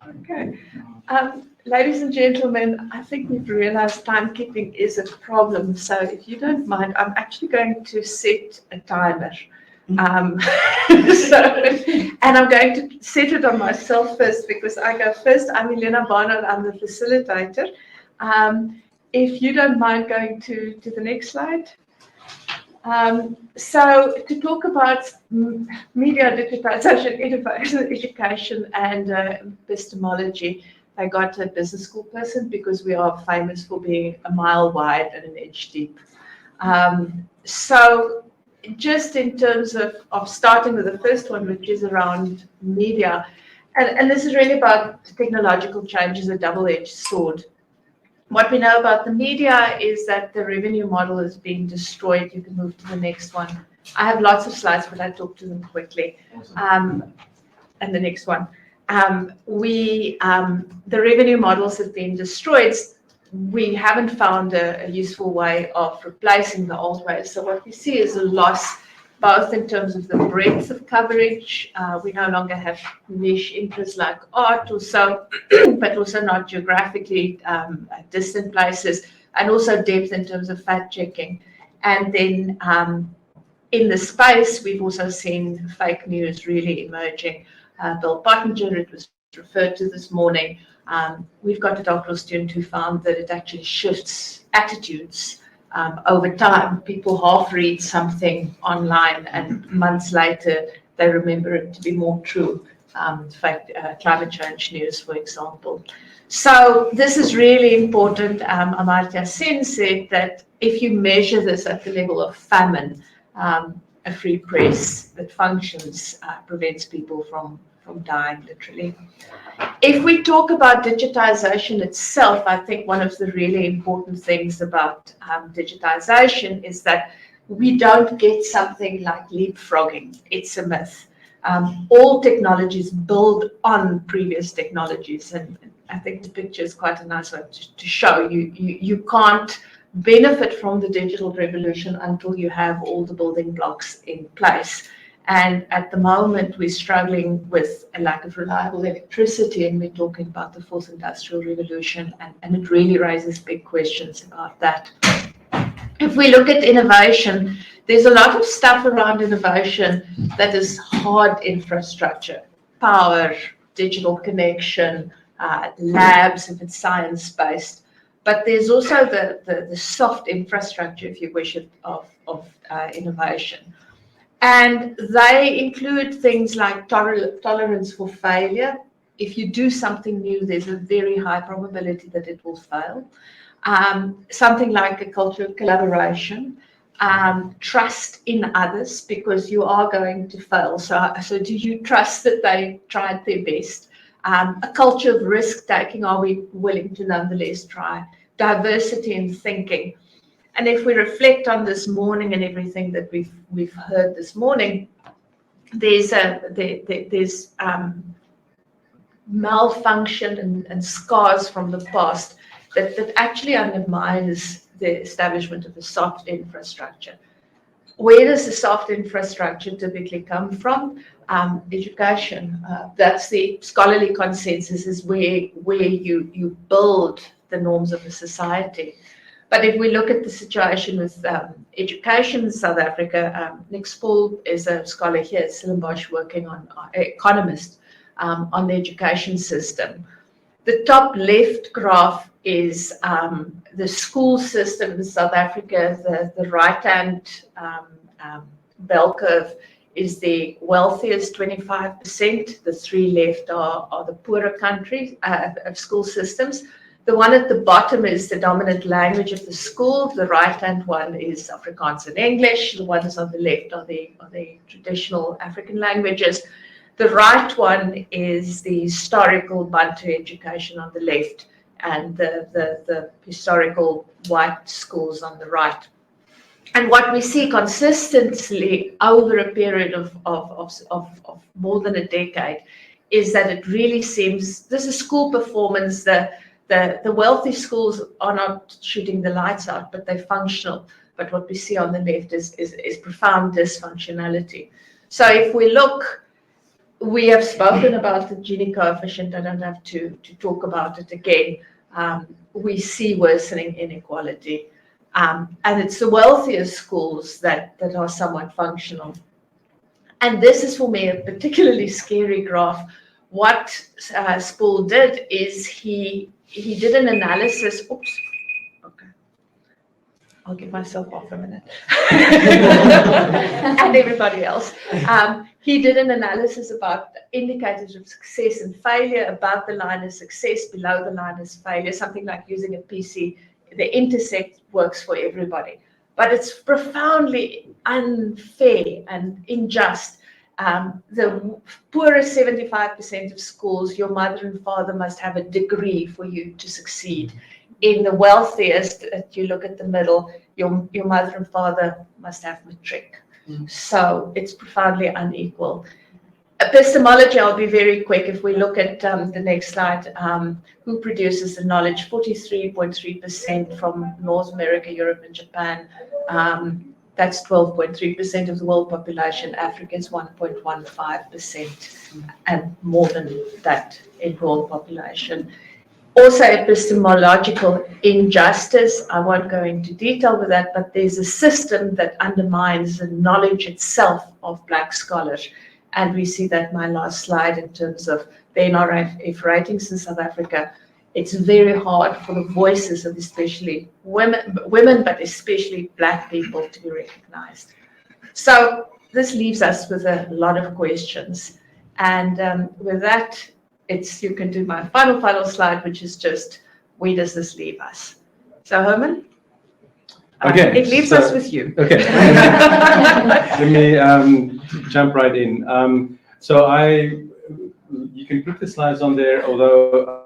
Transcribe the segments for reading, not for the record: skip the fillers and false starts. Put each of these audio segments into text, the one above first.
Okay. Ladies and gentlemen, I think we've realized timekeeping is a problem. So if you don't mind, I'm actually going to set a timer. And I'm going to set it on myself first because I go first. I'm Elena Barnard, I'm the facilitator. If you don't mind going to the next slide. So to talk about media digitization, innovation, education, and epistemology, I got a business school person because we are famous for being a mile wide and an inch deep. So just in terms of starting with the first one, which is around media, and this is really about technological change as a double-edged sword. What we know about the media is that the revenue model is being destroyed. You can move to the next one. I have lots of slides, but I talk to them quickly. And the next one. The revenue models have been destroyed. We haven't found a useful way of replacing the old ways. So what we see is a loss, both in terms of the breadth of coverage. We no longer have niche interests like art or so, but also not geographically distant places, and also depth in terms of fact checking. And then in the space, we've also seen fake news really emerging. Bill Pottinger, it was referred to this morning. We've got a doctoral student who found that it actually shifts attitudes over time. People half read something online and months later they remember it to be more true. Climate change news, for example. So this is really important. Amartya Sen said that if you measure this at the level of famine, a free press that functions prevents people from dying, literally. If we talk about digitization itself, I think one of the really important things about digitization is that we don't get something like leapfrogging. It's a myth. All technologies build on previous technologies, and I think the picture is quite a nice one to show you. You can't benefit from the digital revolution until you have all the building blocks in place. And at the moment, we're struggling with a lack of reliable electricity, and we're talking about the fourth industrial revolution, and it really raises big questions about that. If we look at innovation, there's a lot of stuff around innovation that is hard infrastructure, power, digital connection, labs, if it's science-based. But there's also the soft infrastructure, if you wish, of innovation. And they include things like tolerance for failure. If you do something new, there's a very high probability that it will fail. Something like a culture of collaboration, trust in others, because you are going to fail. So do you trust that they tried their best? A culture of risk-taking, are we willing to nonetheless try? Diversity in thinking. And if we reflect on this morning and everything that we've heard this morning, there's malfunction and scars from the past that actually undermines the establishment of the soft infrastructure. Where does the soft infrastructure typically come from? Education. That's the scholarly consensus, is where you build the norms of a society. But if we look at the situation with education in South Africa, Nick Spall is a scholar here at Stellenbosch working on, economist, on the education system. The top left graph is the school system in South Africa. The right-hand bell curve is the wealthiest 25%. The three left are the poorer countries of school systems. The one at the bottom is the dominant language of the school. The right-hand one is Afrikaans and English. The ones on the left are the traditional African languages. The right one is the historical Bantu education on the left, and the historical white schools on the right. And what we see consistently over a period of more than a decade is that it really seems, this is school performance, the wealthy schools are not shooting the lights out, but they're functional. But what we see on the left is profound dysfunctionality. So if we look, we have spoken about the Gini coefficient. I don't have to talk about it again. We see worsening inequality. And it's the wealthier schools that are somewhat functional. And this is for me a particularly scary graph. What Spool did is he did an analysis. Oops. Okay. I'll give myself off a minute. And everybody else. He did an analysis about indicators of success and failure. Above the line is success, below the line is failure, something like using a PC. The intersect works for everybody. But it's profoundly unfair and unjust. The poorest 75% of schools, your mother and father must have a degree for you to succeed. In the wealthiest, if you look at the middle, your mother and father must have matric. So it's profoundly unequal. Epistemology, I'll be very quick. If we look at the next slide, who produces the knowledge? 43.3% from North America, Europe, and Japan. That's 12.3% of the world population. Africa is 1.15%, and more than that in world population. Also, epistemological injustice. I won't go into detail with that, but there's a system that undermines the knowledge itself of Black scholars. And we see that in my last slide in terms of the NRF ratings in South Africa. It's very hard for the voices of especially women, but especially Black people to be recognized. So this leaves us with a lot of questions. And with that, you can do my final slide, which is just, where does this leave us? So Herman? Okay. It leaves us with you. Okay. Let me jump right in. You can put the slides on there, although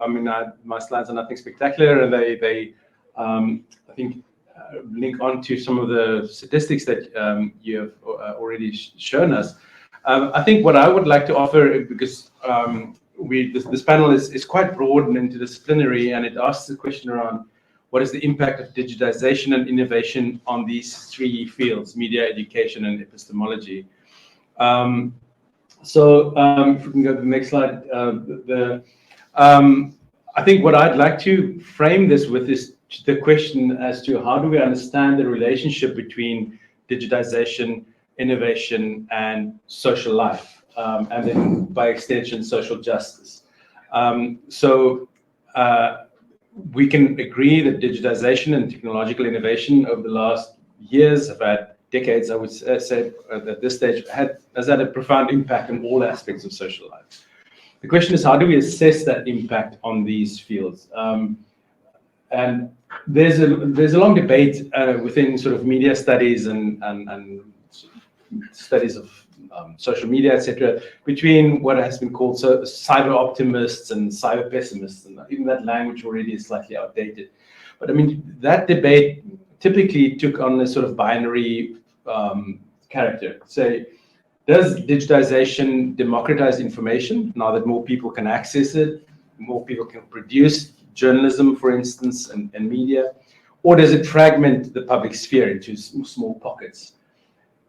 my slides are nothing spectacular, and they I think link on to some of the statistics that you have already shown us. I think what I would like to offer, because this panel is quite broad and interdisciplinary, and it asks the question around what is the impact of digitization and innovation on these three fields: media, education, and epistemology. If we can go to the next slide, I think what I'd like to frame this with is the question as to how do we understand the relationship between digitization, innovation, and social life, and then by extension, social justice. We can agree that digitization and technological innovation over the last years, about decades, I would say at this stage, has had a profound impact on all aspects of social life. The question is, how do we assess that impact on these fields? And there's a long debate within sort of media studies and studies of social media, etc., between what has been called cyber optimists and cyber pessimists, and even that language already is slightly outdated. But I mean, that debate typically took on a sort of binary character. Say, does digitization democratize information now that more people can access it, more people can produce journalism, for instance, and media, or does it fragment the public sphere into small pockets?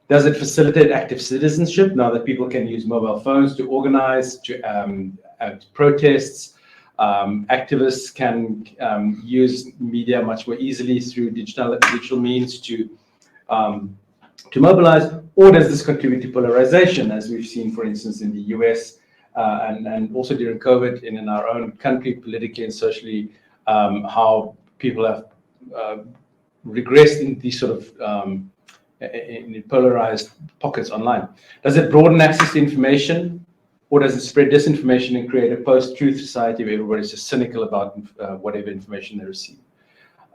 Does it facilitate active citizenship now that people can use mobile phones to organize protests? Activists can use media much more easily through digital means to mobilize, or does this contribute to polarization, as we've seen, for instance, in the US and also during COVID in our own country, politically and socially, how people have regressed in these sort of in polarized pockets online? Does it broaden access to information, or does it spread disinformation and create a post-truth society where everybody's just cynical about whatever information they receive?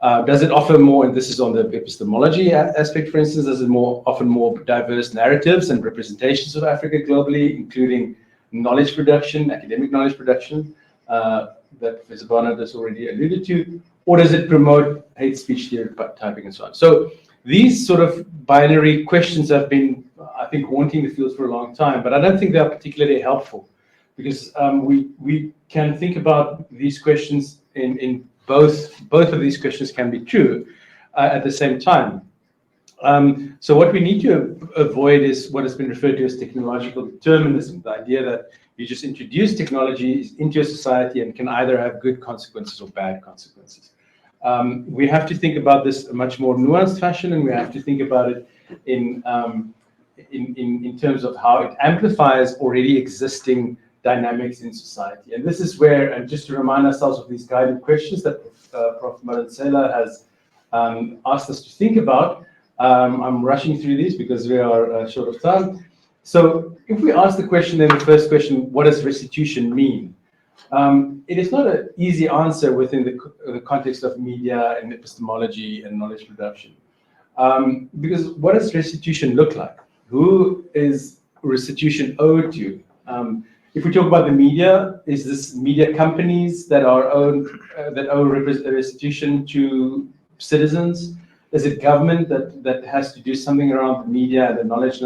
Does it offer more, and this is on the epistemology aspect, for instance, does it offer more diverse narratives and representations of Africa globally, including knowledge production, academic knowledge production, that Professor Barnard has already alluded to, or does it promote hate speech, stereotyping, and so on? So these sort of binary questions have been, I think, haunting the field for a long time, but I don't think they are particularly helpful, because we can think about these questions in both of these questions can be true at the same time. So what we need to avoid is what has been referred to as technological determinism, the idea that you just introduce technology into a society and can either have good consequences or bad consequences. We have to think about this in a much more nuanced fashion, and we have to think about it in terms of how it amplifies already existing dynamics in society. And this is where, and just to remind ourselves of these guided questions that Prof. Maricela has asked us to think about. I'm rushing through these because we are short of time. So if we ask the question, then the first question, what does restitution mean? It is not an easy answer within the context of media and epistemology and knowledge production. Because what does restitution look like? Who is restitution owed to? If we talk about the media, is this media companies that owe restitution to citizens? Is it government that has to do something around the media and the knowledge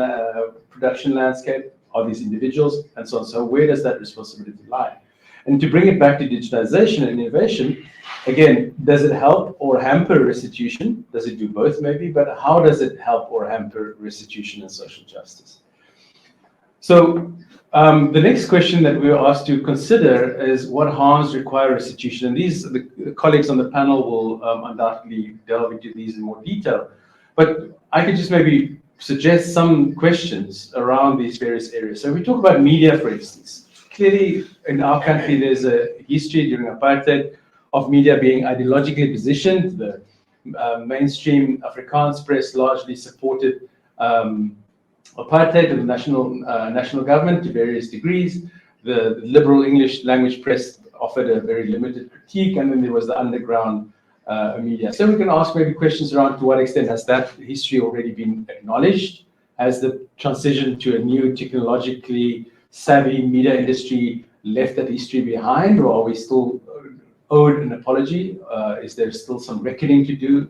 production landscape? Are these individuals? And so on. So where does that responsibility lie? And to bring it back to digitization and innovation, again, does it help or hamper restitution? Does it do both maybe? But how does it help or hamper restitution and social justice? So the next question that we were asked to consider is what harms require restitution? And the colleagues on the panel will undoubtedly delve into these in more detail. But I could just maybe suggest some questions around these various areas. So if we talk about media, for instance, clearly in our country, there's a history during apartheid of media being ideologically positioned. The mainstream Afrikaans press largely supported apartheid and the national government to various degrees. The liberal English language press offered a very limited critique, and then there was the underground media. So we can ask maybe questions around to what extent has that history already been acknowledged? Has the transition to a new technologically savvy media industry left that history behind, or are we still owed an apology? Is there still some reckoning to do?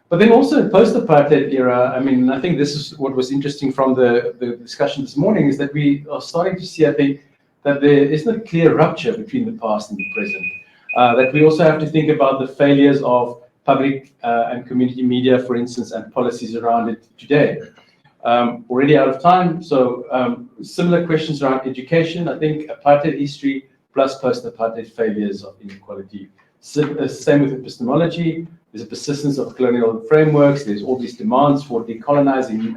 But then also in post-apartheid era, I mean, I think this is what was interesting from the discussion this morning, is that we are starting to see, I think, that there isn't a clear rupture between the past and the present. That we also have to think about the failures of public and community media, for instance, and policies around it today. Already out of time, so similar questions around education. I think apartheid history plus post-apartheid failures of inequality. Same with epistemology. There's a persistence of colonial frameworks. There's all these demands for decolonizing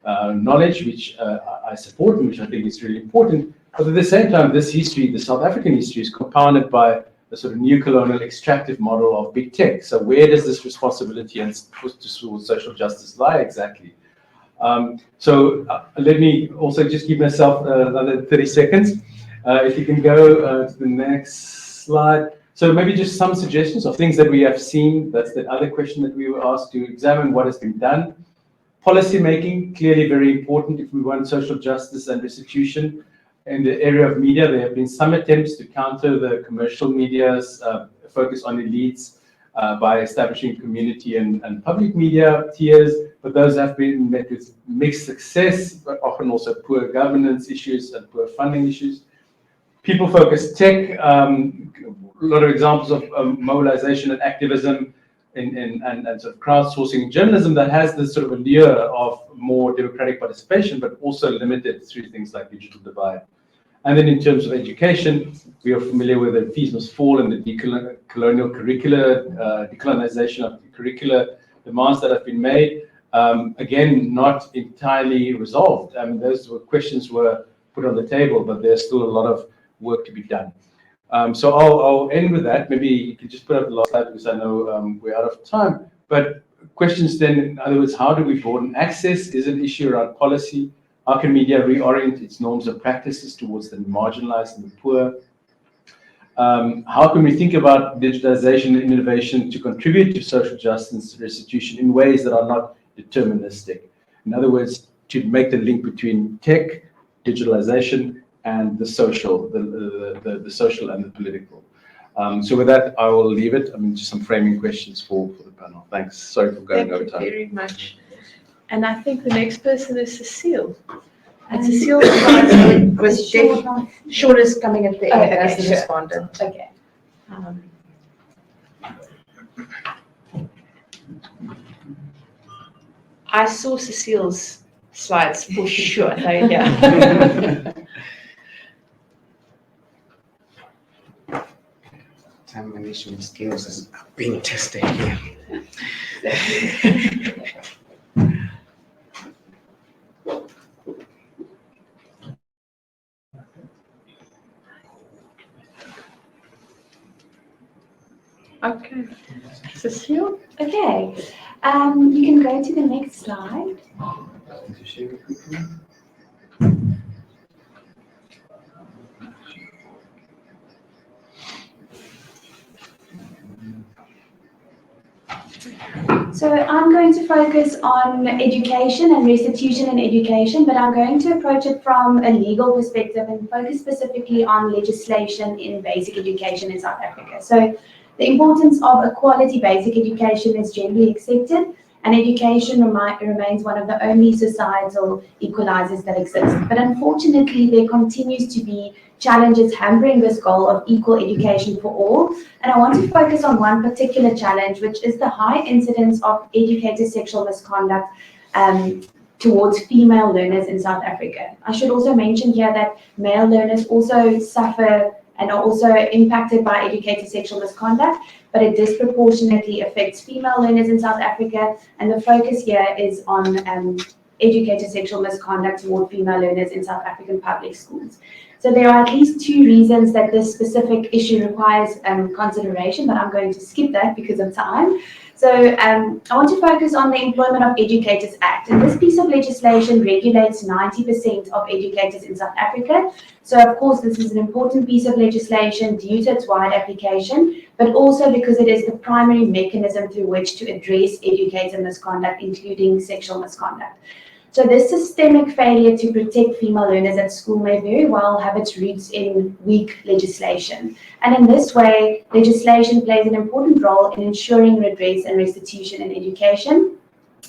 knowledge, which I support and which I think is really important. But at the same time, this history, the South African history, is compounded by a sort of new colonial extractive model of big tech. So where does this responsibility and towards social justice lie exactly? Let me also just give myself another 30 seconds. If you can go to the next slide. So maybe just some suggestions of things that we have seen. That's the other question that we were asked to examine, what has been done. Policy making, clearly very important if we want social justice and restitution. In the area of media, there have been some attempts to counter the commercial media's focus on elites by establishing community and public media tiers, but those have been met with mixed success, but often also poor governance issues and poor funding issues. People-focused tech, a lot of examples of mobilization and activism and sort of crowdsourcing journalism that has this sort of allure of more democratic participation, but also limited through things like digital divide. And then in terms of education, we are familiar with the fees must fall and the decolonial curricula, decolonization of the curricula demands that have been made. Again, not entirely resolved. I mean, those questions were put on the table, but there's still a lot of work to be done. So I'll end with that. Maybe you can just put up the last slide because I know we're out of time. But questions then, in other words, how do we broaden access? Is it an issue around policy? How can media reorient its norms and practices towards the marginalized and the poor? How can we think about digitization and innovation to contribute to social justice restitution in ways that are not deterministic? In other words, to make the link between tech, digitalization, and the social, the social and the political. So with that, I will leave it. I mean, just some framing questions for the panel. Thanks. Sorry for going over time. Thank you very much. And I think the next person is Cecile. And Cecile was Sean is coming at the end as the respondent. Okay. I saw Cecile's slides for sure. Yeah. Time management skills are being tested here. Okay. Cecile? Okay, you can go to the next slide. So I'm going to focus on education and restitution in education, but I'm going to approach it from a legal perspective and focus specifically on legislation in basic education in South Africa. So the importance of a quality basic education is generally accepted, and education remains one of the only societal equalizers that exist. But unfortunately, there continues to be challenges hampering this goal of equal education for all. And I want to focus on one particular challenge, which is the high incidence of educator sexual misconduct towards female learners in South Africa. I should also mention here that male learners also suffer and are also impacted by educator sexual misconduct, but it disproportionately affects female learners in South Africa, and the focus here is on educator sexual misconduct toward female learners in South African public schools. So there are at least two reasons that this specific issue requires consideration, but I'm going to skip that because of time. So I want to focus on the Employment of Educators Act, and this piece of legislation regulates 90% of educators in South Africa. So of course this is an important piece of legislation due to its wide application, but also because it is the primary mechanism through which to address educator misconduct, including sexual misconduct. So this systemic failure to protect female learners at school may very well have its roots in weak legislation. And in this way, legislation plays an important role in ensuring redress and restitution in education.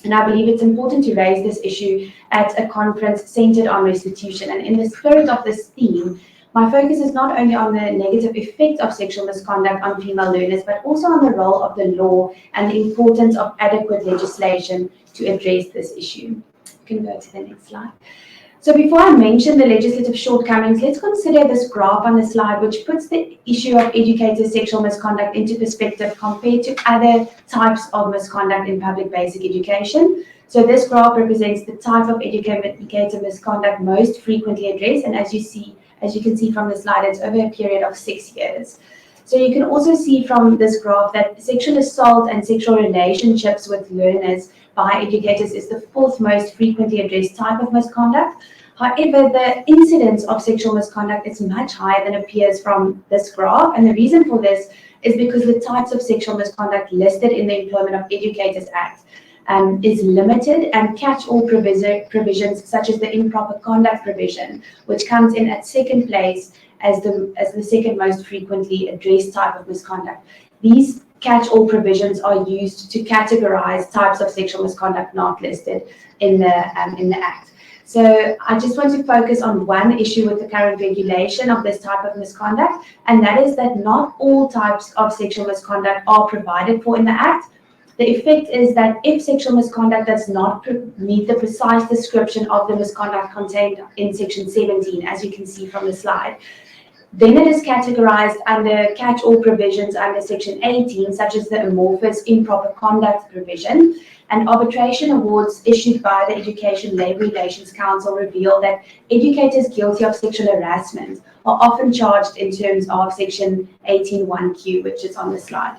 And I believe it's important to raise this issue at a conference centered on restitution. And in the spirit of this theme, my focus is not only on the negative effect of sexual misconduct on female learners, but also on the role of the law and the importance of adequate legislation to address this issue. You can go to the next slide. So before I mention the legislative shortcomings, let's consider this graph on the slide, which puts the issue of educator sexual misconduct into perspective compared to other types of misconduct in public basic education. So this graph represents the type of educator misconduct most frequently addressed, and as you can see from the slide, it's over a period of 6 years. So you can also see from this graph that sexual assault and sexual relationships with learners by educators is the fourth most frequently addressed type of misconduct. However, the incidence of sexual misconduct is much higher than appears from this graph, and the reason for this is because the types of sexual misconduct listed in the Employment of Educators Act is limited, and catch-all provisions such as the improper conduct provision, which comes in at second place as the second most frequently addressed type of misconduct. These catch-all provisions are used to categorize types of sexual misconduct not listed in the Act. So I just want to focus on one issue with the current regulation of this type of misconduct, and that is that not all types of sexual misconduct are provided for in the Act. The effect is that if sexual misconduct does not meet the precise description of the misconduct contained in Section 17, as you can see from the slide, then it is categorized under catch-all provisions under Section 18, such as the amorphous improper conduct provision. And arbitration awards issued by the Education Labour Relations Council reveal that educators guilty of sexual harassment are often charged in terms of Section 18(1)(q), which is on the slide.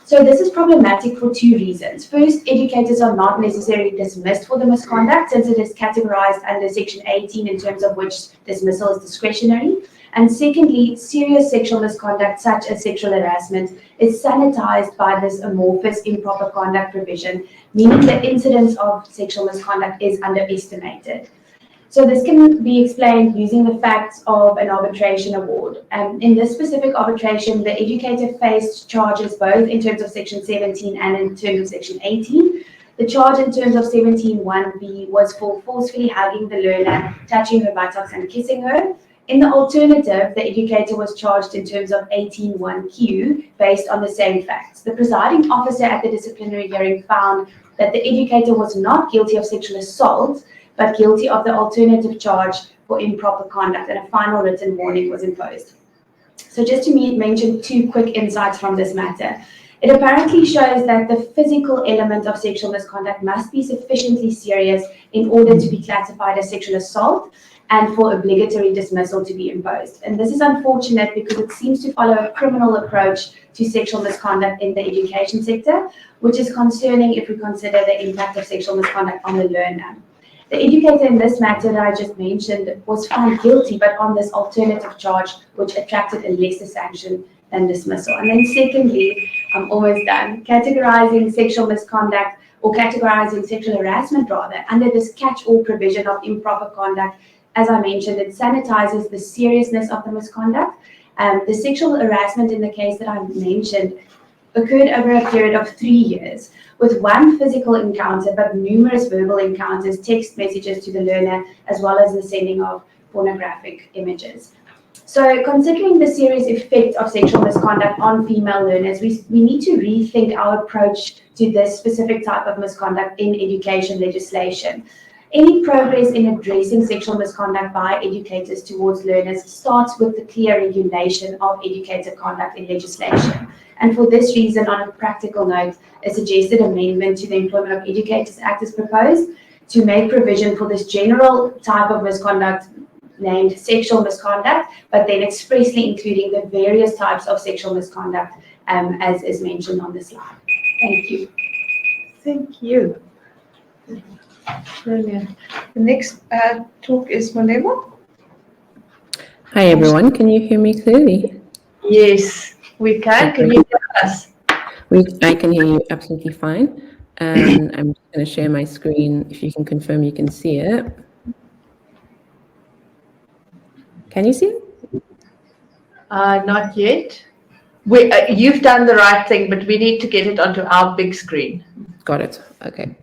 So this is problematic for two reasons. First, educators are not necessarily dismissed for the misconduct, since it is categorized under Section 18, in terms of which dismissal is discretionary. And secondly, serious sexual misconduct such as sexual harassment is sanitized by this amorphous improper conduct provision, meaning the incidence of sexual misconduct is underestimated. So this can be explained using the facts of an arbitration award. In this specific arbitration, the educator faced charges both in terms of Section 17 and in terms of Section 18. The charge in terms of 17(1)(b) was for forcefully hugging the learner, touching her buttocks and kissing her. In the alternative, the educator was charged in terms of 18(1)(q) based on the same facts. The presiding officer at the disciplinary hearing found that the educator was not guilty of sexual assault, but guilty of the alternative charge for improper conduct, and a final written warning was imposed. So just to mention 2 quick insights from this matter. It apparently shows that the physical element of sexual misconduct must be sufficiently serious in order to be classified as sexual assault and for obligatory dismissal to be imposed. And this is unfortunate because it seems to follow a criminal approach to sexual misconduct in the education sector, which is concerning if we consider the impact of sexual misconduct on the learner. The educator in this matter that I just mentioned was found guilty, but on this alternative charge, which attracted a lesser sanction than dismissal. And then secondly, I'm almost done, categorizing sexual misconduct or categorizing sexual harassment rather under this catch-all provision of improper conduct. As I mentioned, it sanitizes the seriousness of the misconduct. The sexual harassment in the case that I mentioned occurred over a period of 3 years, with 1 physical encounter but numerous verbal encounters, text messages to the learner, as well as the sending of pornographic images. So considering the serious effect of sexual misconduct on female learners, we need to rethink our approach to this specific type of misconduct in education legislation. Any progress in addressing sexual misconduct by educators towards learners starts with the clear regulation of educator conduct in legislation. And for this reason, on a practical note, a suggested amendment to the Employment of Educators Act is proposed to make provision for this general type of misconduct named sexual misconduct, but then expressly including the various types of sexual misconduct as is mentioned on the slide. Thank you. Thank you. Brilliant. The next talk is Molemo. Hi everyone, can you hear me clearly? Yes, we can. Can you hear us? I can hear you absolutely fine. And I'm just going to share my screen. If you can confirm you can see it. Can you see it? Not yet. You've done the right thing, but we need to get it onto our big screen. Got it. Okay.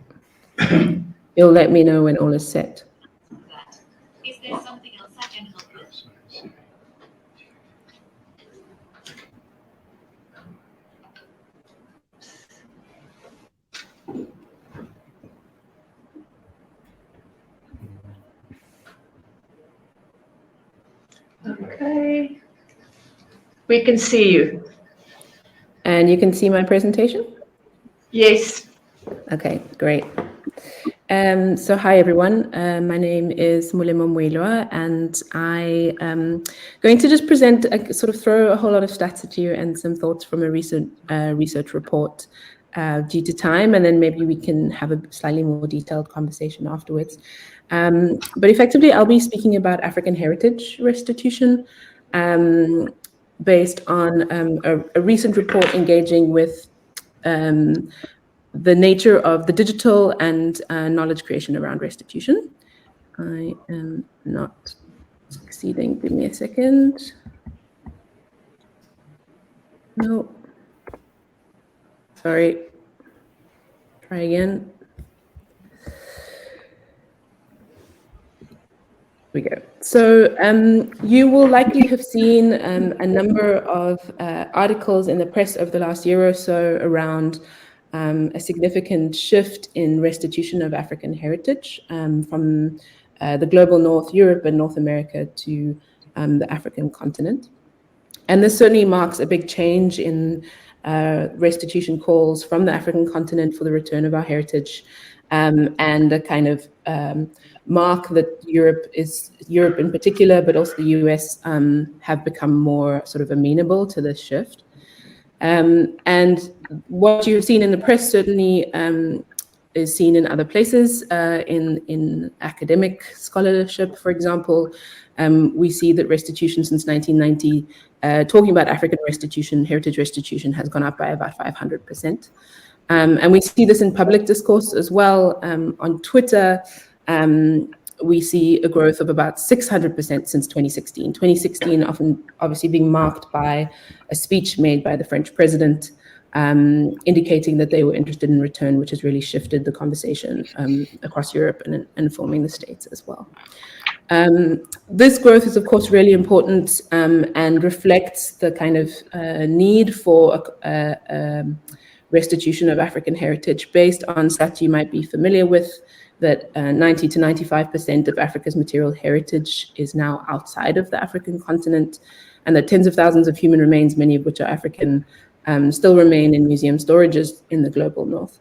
You'll let me know when all is set. Is there something else I can help with? Okay. We can see you. And you can see my presentation? Yes. Okay, great. So hi everyone, my name is Molemo Mwelwa, and I am going to just present, sort of throw a whole lot of stats at you and some thoughts from a recent research report due to time, and then maybe we can have a slightly more detailed conversation afterwards. But effectively, I'll be speaking about African heritage restitution based on a recent report engaging with the nature of the digital and knowledge creation around restitution. I am not succeeding. Give me a second. No. Sorry. Try again. We go. So you will likely have seen a number of articles in the press over the last year or so around a significant shift in restitution of African heritage from the global North, Europe and North America to the African continent. And this certainly marks a big change in restitution calls from the African continent for the return of our heritage, and a kind of mark that Europe in particular, but also the US have become more sort of amenable to this shift. And what you've seen in the press certainly is seen in other places, in academic scholarship, for example. We see that restitution since 1990, talking about African restitution, heritage restitution, has gone up by about 500%. And we see this in public discourse as well. On Twitter, we see a growth of about 600% since 2016. 2016 often obviously being marked by a speech made by the French president indicating that they were interested in return, which has really shifted the conversation across Europe and informing the States as well. This growth is, of course, really important and reflects the kind of need for restitution of African heritage based on stats you might be familiar with, that 90 to 95% of Africa's material heritage is now outside of the African continent, and that tens of thousands of human remains, many of which are African, still remain in museum storages in the global north.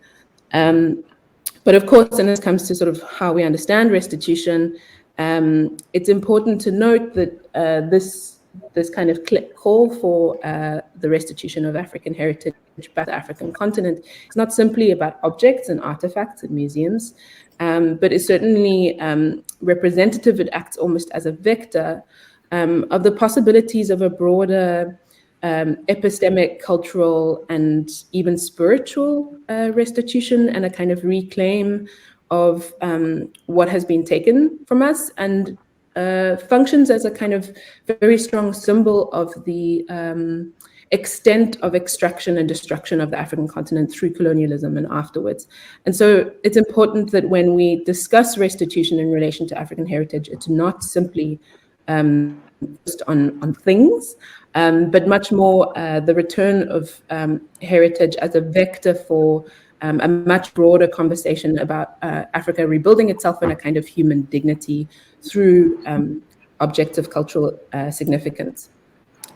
But of course, when this comes to sort of how we understand restitution, it's important to note that this kind of call for the restitution of African heritage back to the African continent is not simply about objects and artifacts in museums, but is certainly representative. It acts almost as a vector of the possibilities of a broader epistemic, cultural, and even spiritual restitution, and a kind of reclaim of what has been taken from us, and functions as a kind of very strong symbol of the extent of extraction and destruction of the African continent through colonialism and afterwards. And so it's important that when we discuss restitution in relation to African heritage, it's not simply just on things, but much more the return of heritage as a vector for a much broader conversation about Africa rebuilding itself in a kind of human dignity through objects of cultural significance.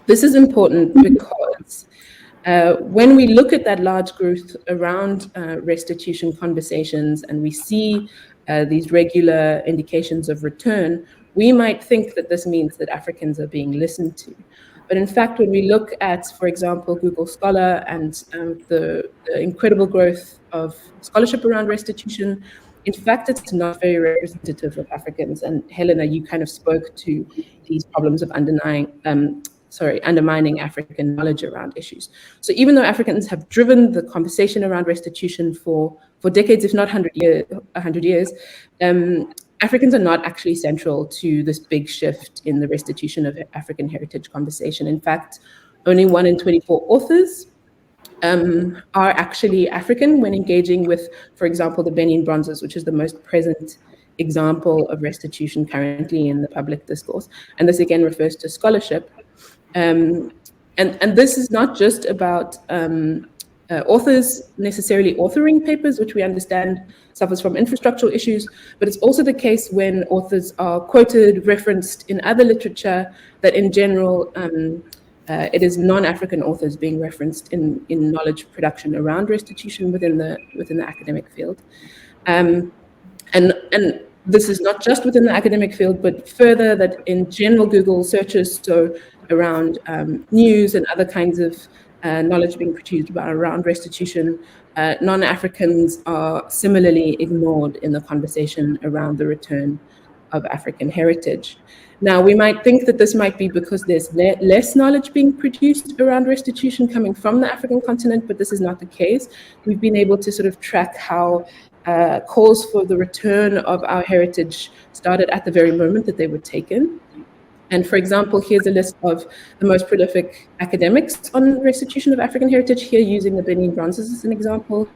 This is important because when we look at that large growth around restitution conversations, and we see these regular indications of return, we might think that this means that Africans are being listened to. But in fact, when we look at, for example, Google Scholar and the incredible growth of scholarship around restitution, in fact, it's not very representative of Africans. And Helena, you kind of spoke to these problems of undermining African knowledge around issues. So even though Africans have driven the conversation around restitution for decades, if not 100 years, Africans are not actually central to this big shift in the restitution of African heritage conversation. In fact, only 1 in 24 authors are actually African when engaging with, for example, the Benin bronzes, which is the most present example of restitution currently in the public discourse. And this again refers to scholarship. And this is not just about authors necessarily authoring papers, which we understand suffers from infrastructural issues, but it's also the case when authors are quoted, referenced in other literature, that in general, it is non-African authors being referenced in knowledge production around restitution within the academic field. And this is not just within the academic field, but further, that in general Google searches, so around news and other kinds of knowledge being produced around restitution, non-Africans are similarly ignored in the conversation around the return of African heritage. Now, we might think that this might be because there's less knowledge being produced around restitution coming from the African continent, but this is not the case. We've been able to sort of track how calls for the return of our heritage started at the very moment that they were taken. And for example, here's a list of the most prolific academics on restitution of African heritage, here using the Benin bronzes as an example.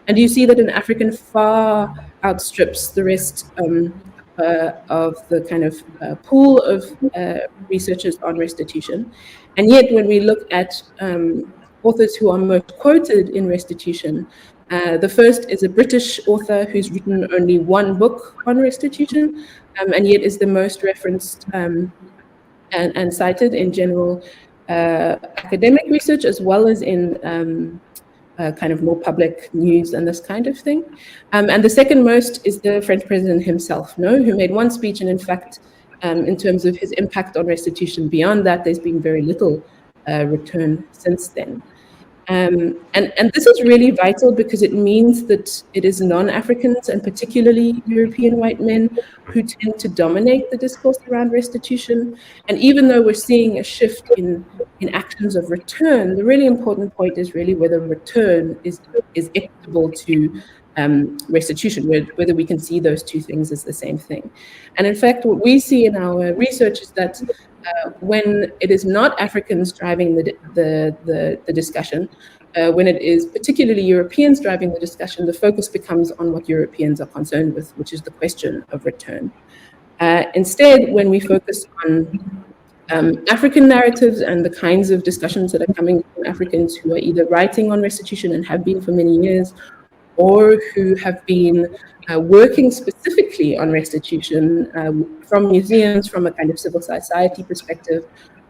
And you see that an African far outstrips the rest of the kind of pool of researchers on restitution. And yet when we look at authors who are most quoted in restitution, the first is a British author who's written only one book on restitution, and yet is the most referenced and cited in general academic research, as well as in kind of more public news and this kind of thing. And the second most is the French president himself, who made one speech, and in fact, in terms of his impact on restitution beyond that, there's been very little return since then. And this is really vital because it means that it is non-Africans, and particularly European white men, who tend to dominate the discourse around restitution. And even though we're seeing a shift in actions of return, the really important point is really whether return is equitable to restitution, whether we can see those two things as the same thing. And in fact, what we see in our research is that when it is not Africans driving the discussion, when it is particularly Europeans driving the discussion, the focus becomes on what Europeans are concerned with, which is the question of return. Instead, when we focus on African narratives and the kinds of discussions that are coming from Africans who are either writing on restitution and have been for many years, or who have been working specifically on restitution from museums, from a kind of civil society perspective,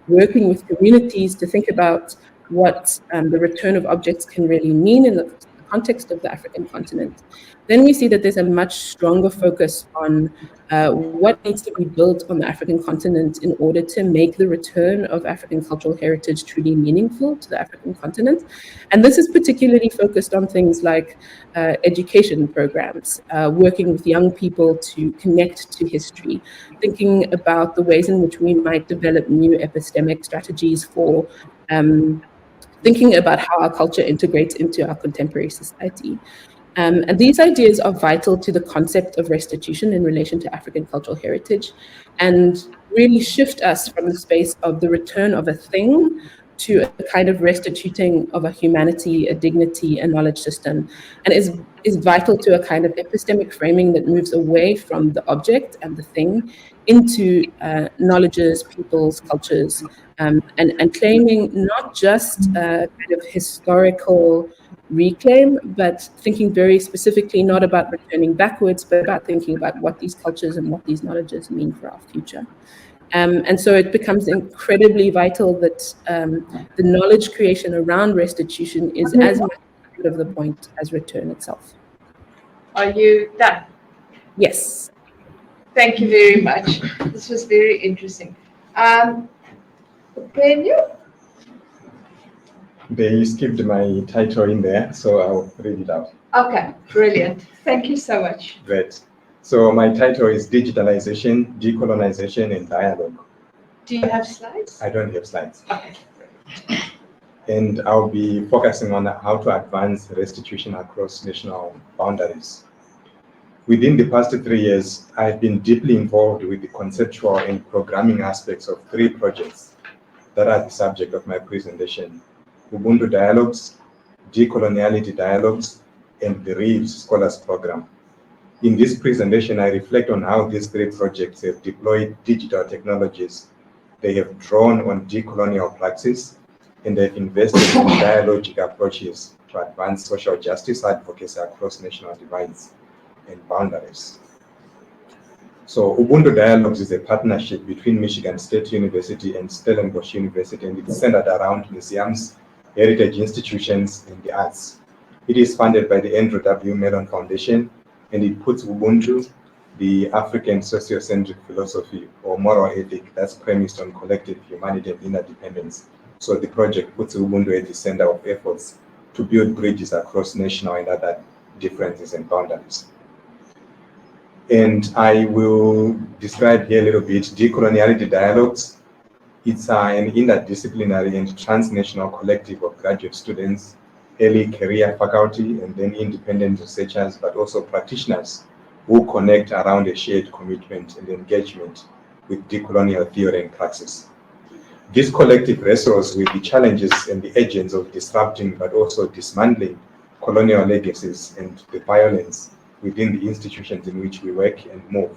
working with communities to think about what the return of objects can really mean in the context of the African continent. Then we see that there's a much stronger focus on what needs to be built on the African continent in order to make the return of African cultural heritage truly meaningful to the African continent. And this is particularly focused on things like education programs, working with young people to connect to history, thinking about the ways in which we might develop new epistemic strategies for thinking about how our culture integrates into our contemporary society. And these ideas are vital to the concept of restitution in relation to African cultural heritage, and really shift us from the space of the return of a thing to a kind of restituting of a humanity, a dignity, a knowledge system, and is vital to a kind of epistemic framing that moves away from the object and the thing into knowledges, peoples, cultures, and claiming not just a kind of historical reclaim, but thinking very specifically not about returning backwards, but about thinking about what these cultures and what these knowledges mean for our future. And so it becomes incredibly vital that the knowledge creation around restitution is as much part of the point as return itself. Are you done? Yes. Thank you very much. This was very interesting. Benyu? They skipped my title in there, so I'll read it out. Okay, brilliant. Thank you so much. Great. So my title is Digitalization, Decolonization, and Dialogue. Do you have slides? I don't have slides. Okay. And I'll be focusing on how to advance restitution across national boundaries. Within the past 3 years, I've been deeply involved with the conceptual and programming aspects of 3 projects that are the subject of my presentation: Ubuntu Dialogues, Decoloniality Dialogues, and the Reeves Scholars Program. In this presentation, I reflect on how these 3 projects have deployed digital technologies. They have drawn on decolonial praxis, and they've invested in dialogic approaches to advance social justice advocacy across national divides and boundaries. So Ubuntu Dialogues is a partnership between Michigan State University and Stellenbosch University, and it's centered around museums, heritage institutions, and the arts. It is funded by the Andrew W. Mellon Foundation, and it puts Ubuntu, the African sociocentric philosophy or moral ethic that's premised on collective humanity and interdependence. So the project puts Ubuntu at the center of efforts to build bridges across national and other differences and boundaries. And I will describe here a little bit Decoloniality Dialogues. It's an interdisciplinary and transnational collective of graduate students, early career faculty, and then independent researchers, but also practitioners who connect around a shared commitment and engagement with decolonial theory and praxis. This collective wrestles with the challenges and the agents of disrupting, but also dismantling colonial legacies and the violence within the institutions in which we work and move.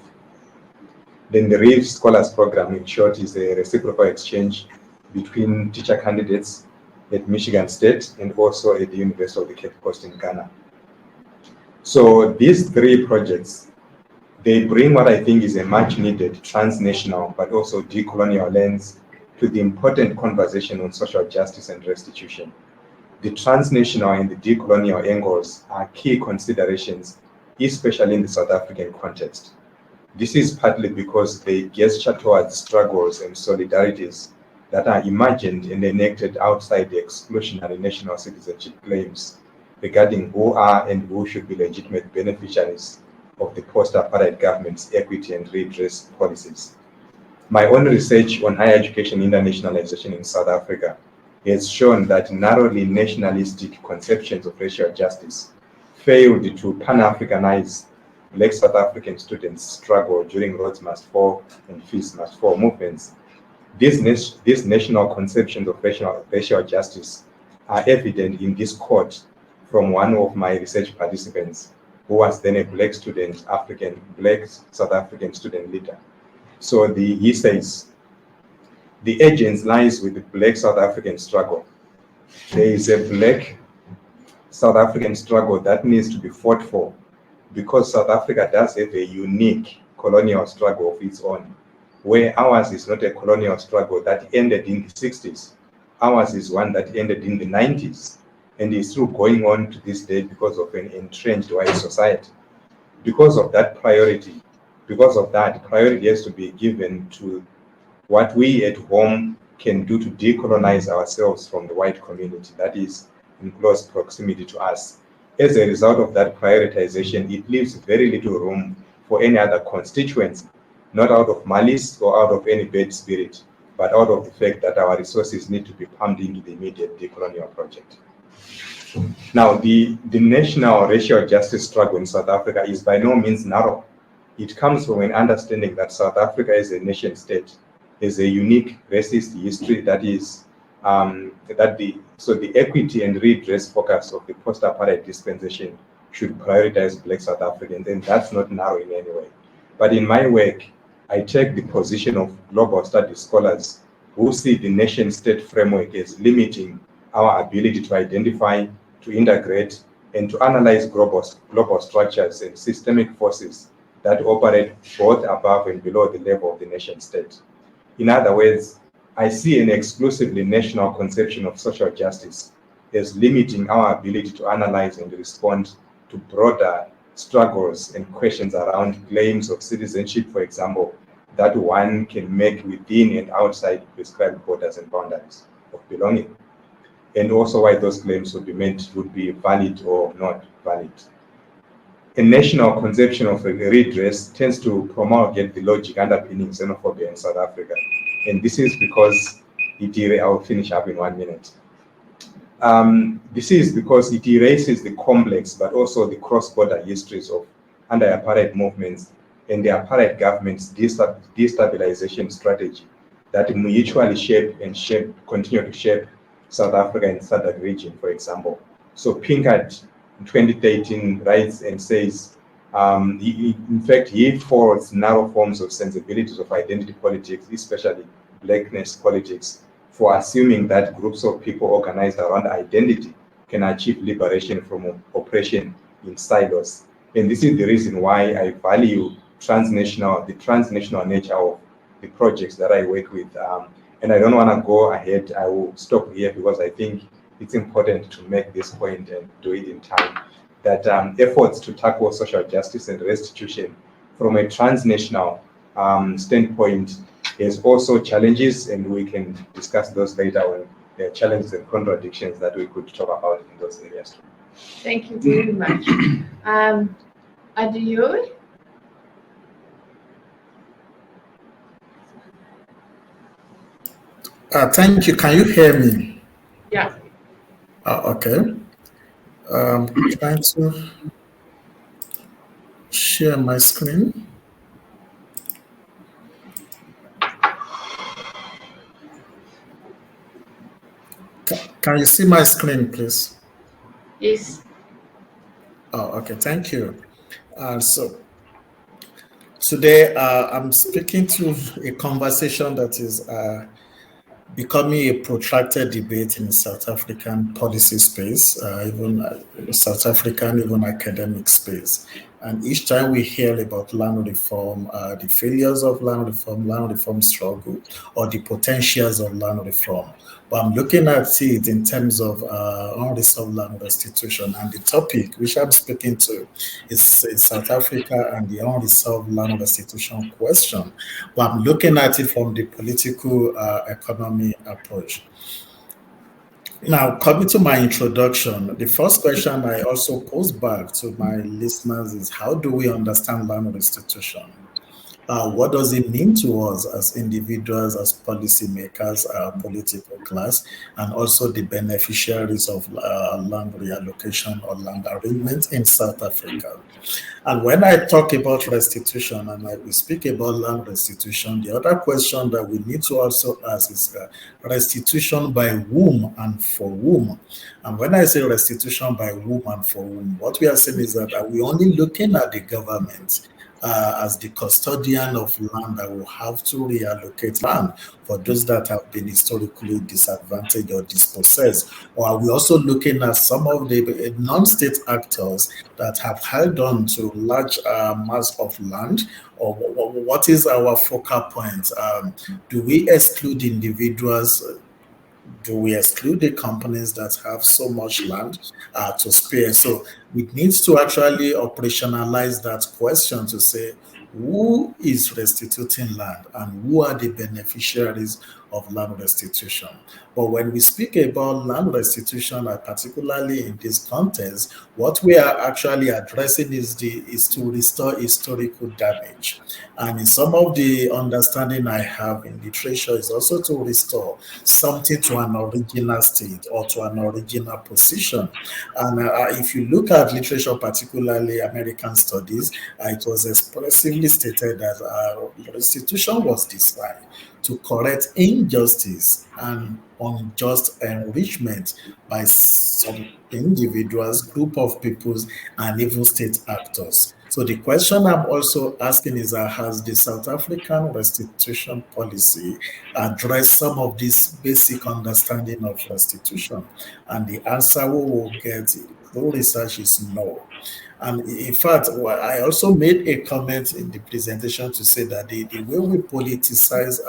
Then the Reeves Scholars Program, in short, is a reciprocal exchange between teacher candidates at Michigan State and also at the University of the Cape Coast in Ghana. So these 3 projects, they bring what I think is a much needed transnational but also decolonial lens to the important conversation on social justice and restitution. The transnational and the decolonial angles are key considerations, especially in the South African context. This is partly because they gesture towards struggles and solidarities that are imagined and enacted outside the exclusionary national citizenship claims regarding who are and who should be legitimate beneficiaries of the post-apartheid government's equity and redress policies. My own research on higher education internationalization in South Africa has shown that narrowly nationalistic conceptions of racial justice failed to Pan-Africanize Black South African students' struggle during Rhodes Must Fall and Fees Must Fall movements. These national conceptions of racial justice are evident in this quote from one of my research participants, who was then a Black South African student leader. So he says, the agents lies with the Black South African struggle. There is a Black South African struggle that needs to be fought for, because South Africa does have a unique colonial struggle of its own, where ours is not a colonial struggle that ended in the 60s. Ours is one that ended in the 90s and is still going on to this day because of an entrenched white society. Because of that, priority has to be given to what we at home can do to decolonize ourselves from the white community that is in close proximity to us. As a result of that prioritization, it leaves very little room for any other constituency, not out of malice or out of any bad spirit, but out of the fact that our resources need to be pumped into the immediate decolonial project. Now, the national racial justice struggle in South Africa is by no means narrow. It comes from an understanding that South Africa is a nation state, is a unique racist history that is the equity and redress focus of the post-apartheid dispensation should prioritize Black South Africans, and that's not narrow in any way. But in my work, I take the position of global studies scholars who see the nation-state framework as limiting our ability to identify, to integrate, and to analyze global structures and systemic forces that operate both above and below the level of the nation-state. In other words, I see an exclusively national conception of social justice as limiting our ability to analyze and respond to broader struggles and questions around claims of citizenship, for example, that one can make within and outside prescribed borders and boundaries of belonging, and also why those claims would be valid or not valid. A national conception of redress tends to promulgate the logic underpinning xenophobia in South Africa. And this is because I'll finish up in 1 minute. This is because it erases the complex but also the cross-border histories of anti-apartheid movements and the apartheid government's destabilization strategy that mutually continue to shape South Africa and SADC region, for example. So Pinkard in 2013 writes and says, in fact, he faults narrow forms of sensibilities of identity politics, especially blackness politics, for assuming that groups of people organized around identity can achieve liberation from oppression in silos. And this is the reason why I value the transnational nature of the projects that I work with. And I don't want to go ahead. I will stop here because I think it's important to make this point and do it in time, that efforts to tackle social justice and restitution from a transnational standpoint is also challenges, and we can discuss those later on. There are challenges and contradictions that we could talk about in those areas. Thank you very much. Adeoye? Thank you. Can you hear me? Yeah. Okay. Trying to share my screen. Can you see my screen, please? Yes. Okay. Thank you. So today I'm speaking to a conversation that is becoming a protracted debate in South African policy space, even South African, even academic space. And each time we hear about land reform, the failures of land reform struggle, or the potentials of land reform. But I'm looking at it in terms of unresolved land restitution, and the topic which I'm speaking to is South Africa and the unresolved land restitution question. But I'm looking at it from the political economy approach. Now, coming to my introduction, the first question I also pose back to my listeners is, how do we understand land restitution? What does it mean to us as individuals, as policymakers, political class, and also the beneficiaries of land reallocation or land arrangement in South Africa? And when I talk about restitution and we speak about land restitution, the other question that we need to also ask is restitution by whom and for whom? And when I say restitution by whom and for whom, what we are saying is that are we only looking at the government as the custodian of land, I will have to reallocate land for those that have been historically disadvantaged or dispossessed? Or are we also looking at some of the non-state actors that have held on to large mass of land? Or what is our focal point? Do we exclude individuals? Do we exclude the companies that have so much land to spare? So we need to actually operationalize that question to say, who is restituting land and who are the beneficiaries of land restitution? But when we speak about land restitution, particularly in this context, what we are actually addressing is to restore historical damage. And in some of the understanding I have in literature is also to restore something to an original state or to an original position. And if you look at literature, particularly American studies, it was expressively stated that restitution was designed to correct injustice and unjust enrichment by some individuals, group of peoples, and even state actors. So the question I'm also asking is, has the South African restitution policy addressed some of this basic understanding of restitution? And the answer we will get through research is no. And in fact, I also made a comment in the presentation to say that the way we politicize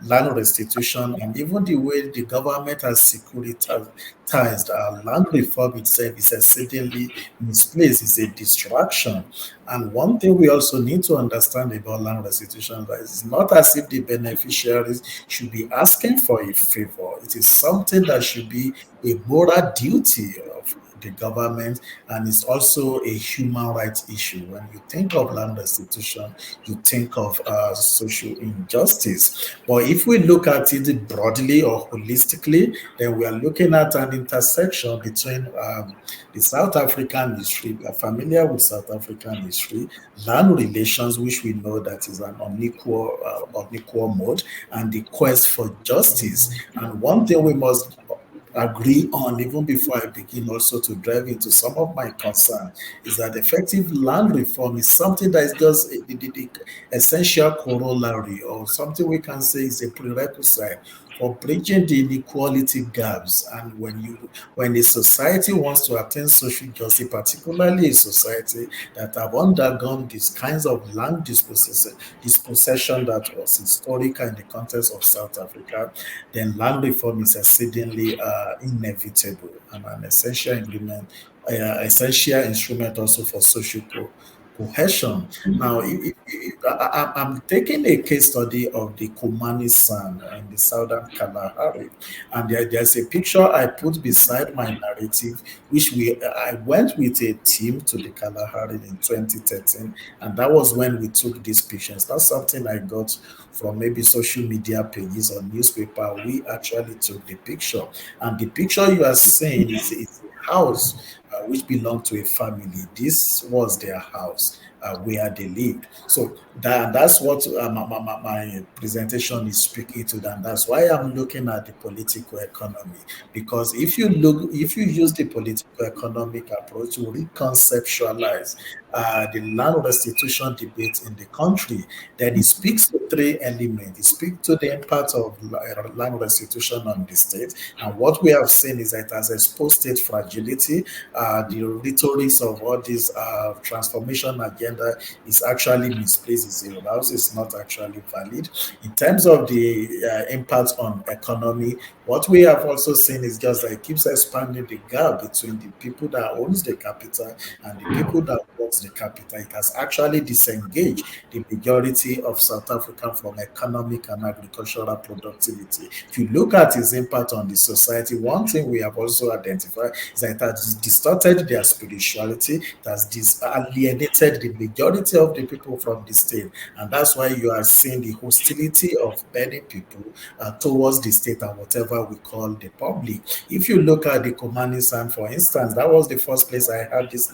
land restitution and even the way the government has securitized land reform itself is exceedingly misplaced. It's a distraction. And one thing we also need to understand about land restitution is that it's not as if the beneficiaries should be asking for a favor. It is something that should be a moral duty of the government, and it's also a human rights issue. When you think of land restitution, you think of social injustice. But if we look at it broadly or holistically, then we are looking at an intersection between the South African history. We are familiar with South African history, land relations, which we know that is an unequal mode, and the quest for justice. And one thing we must agree on, even before I begin also to drive into some of my concern, is that effective land reform is something that is just the essential corollary, or something we can say is a prerequisite for bridging the inequality gaps. And when a society wants to attain social justice, particularly a society that have undergone these kinds of land dispossession that was historical in the context of South Africa, then land reform is exceedingly inevitable and an essential instrument also for social cohesion. Now, I'm taking a case study of the Kumani San in the southern Kalahari, and there's a picture I put beside my narrative, which I went with a team to the Kalahari in 2013, and that was when we took these pictures. Not something I got from maybe social media pages or newspaper. We actually took the picture, and the picture you are seeing is a house which belonged to a family. This was their house where they lived. So that's what my presentation is speaking to, and that's why I'm looking at the political economy. Because if you use the political economic approach to reconceptualize the land restitution debate in the country, then it speaks to three elements. It speaks to the impact of land restitution on the state, and what we have seen is that it has exposed state fragility. The rhetorics of all this transformation agenda is actually misplaced. It's not actually valid. In terms of the impact on economy, what we have also seen is just that it keeps expanding the gap between the people that owns the capital and the people that works the capital. It has actually disengaged the majority of South Africa from economic and agricultural productivity. If you look at its impact on the society, one thing we have also identified is that it has distorted their spirituality, it has alienated the majority of the people from the state. And that's why you are seeing the hostility of many people towards the state and whatever we call the public. If you look at the Komani San, for instance, that was the first place I had this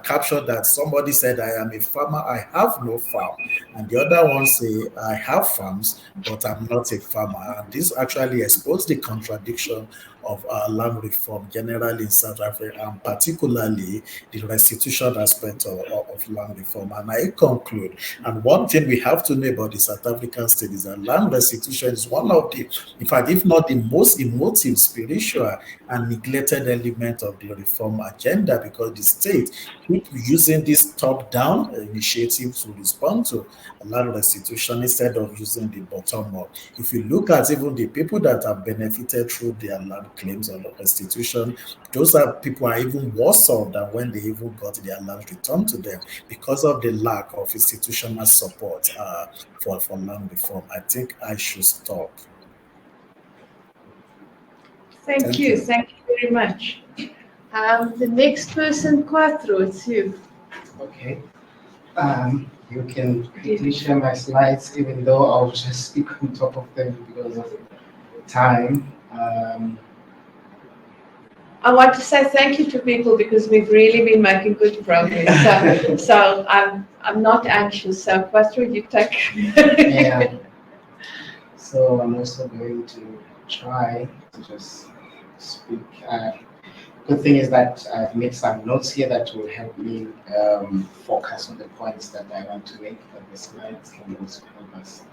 caption that somebody said, "I am a farmer, I have no farm." And the other one say, "I have farms, but I'm not a farmer." And this actually exposed the contradiction of land reform generally in South Africa and particularly the restitution aspect of land reform. And I conclude, and one thing we have to know about the South African state is that land restitution is one of the, in fact, if not the most emotive, spiritual, and neglected element of the reform agenda, because the state keep using this top-down initiative to respond to land restitution instead of using the bottom-up. If you look at even the people that have benefited through their land claims or restitution, those are people are even worse off than when they even got their land returned to them because of the lack of institutional support for land reform. I think I should stop. Thank you. Thank you very much. The next person, Quattro, it's you. Okay. You can quickly share my slides, even though I'll just stick on top of them because of time. I want to say thank you to people because we've really been making good progress. So I'm not anxious. So Quattro, you take. Yeah. So I'm also going to try to just speak. Good thing is that I've made some notes here that will help me focus on the points that I want to make, but the slides can also help us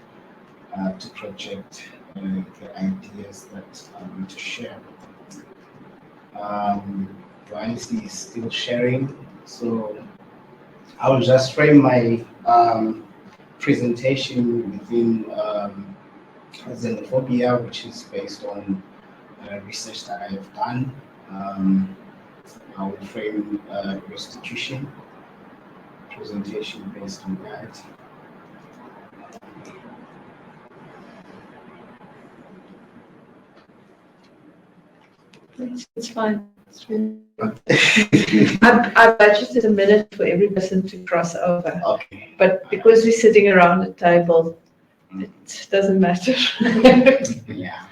to project the ideas that I want to share. Vanity is still sharing, so I'll just frame my presentation within xenophobia, which is based on research that I have done. I will frame restitution presentation based on that. It's fine. It's really I've budgeted a minute for every person to cross over. Okay. But because we're sitting around the table, it doesn't matter. Yeah.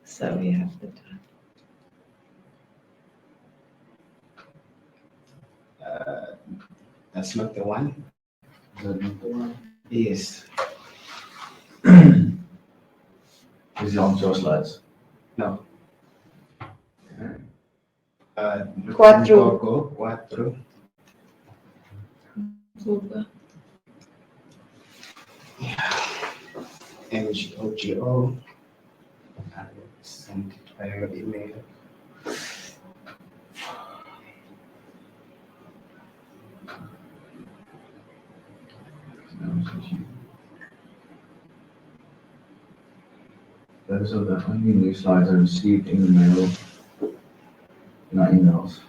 So we have the time. That's not the one. Is that not the one? Yes. Is it on your slides? No. Quattro. Quattro. NGOGO. I will send it by your email. Those are the only new slides I received in the mail, in our emails.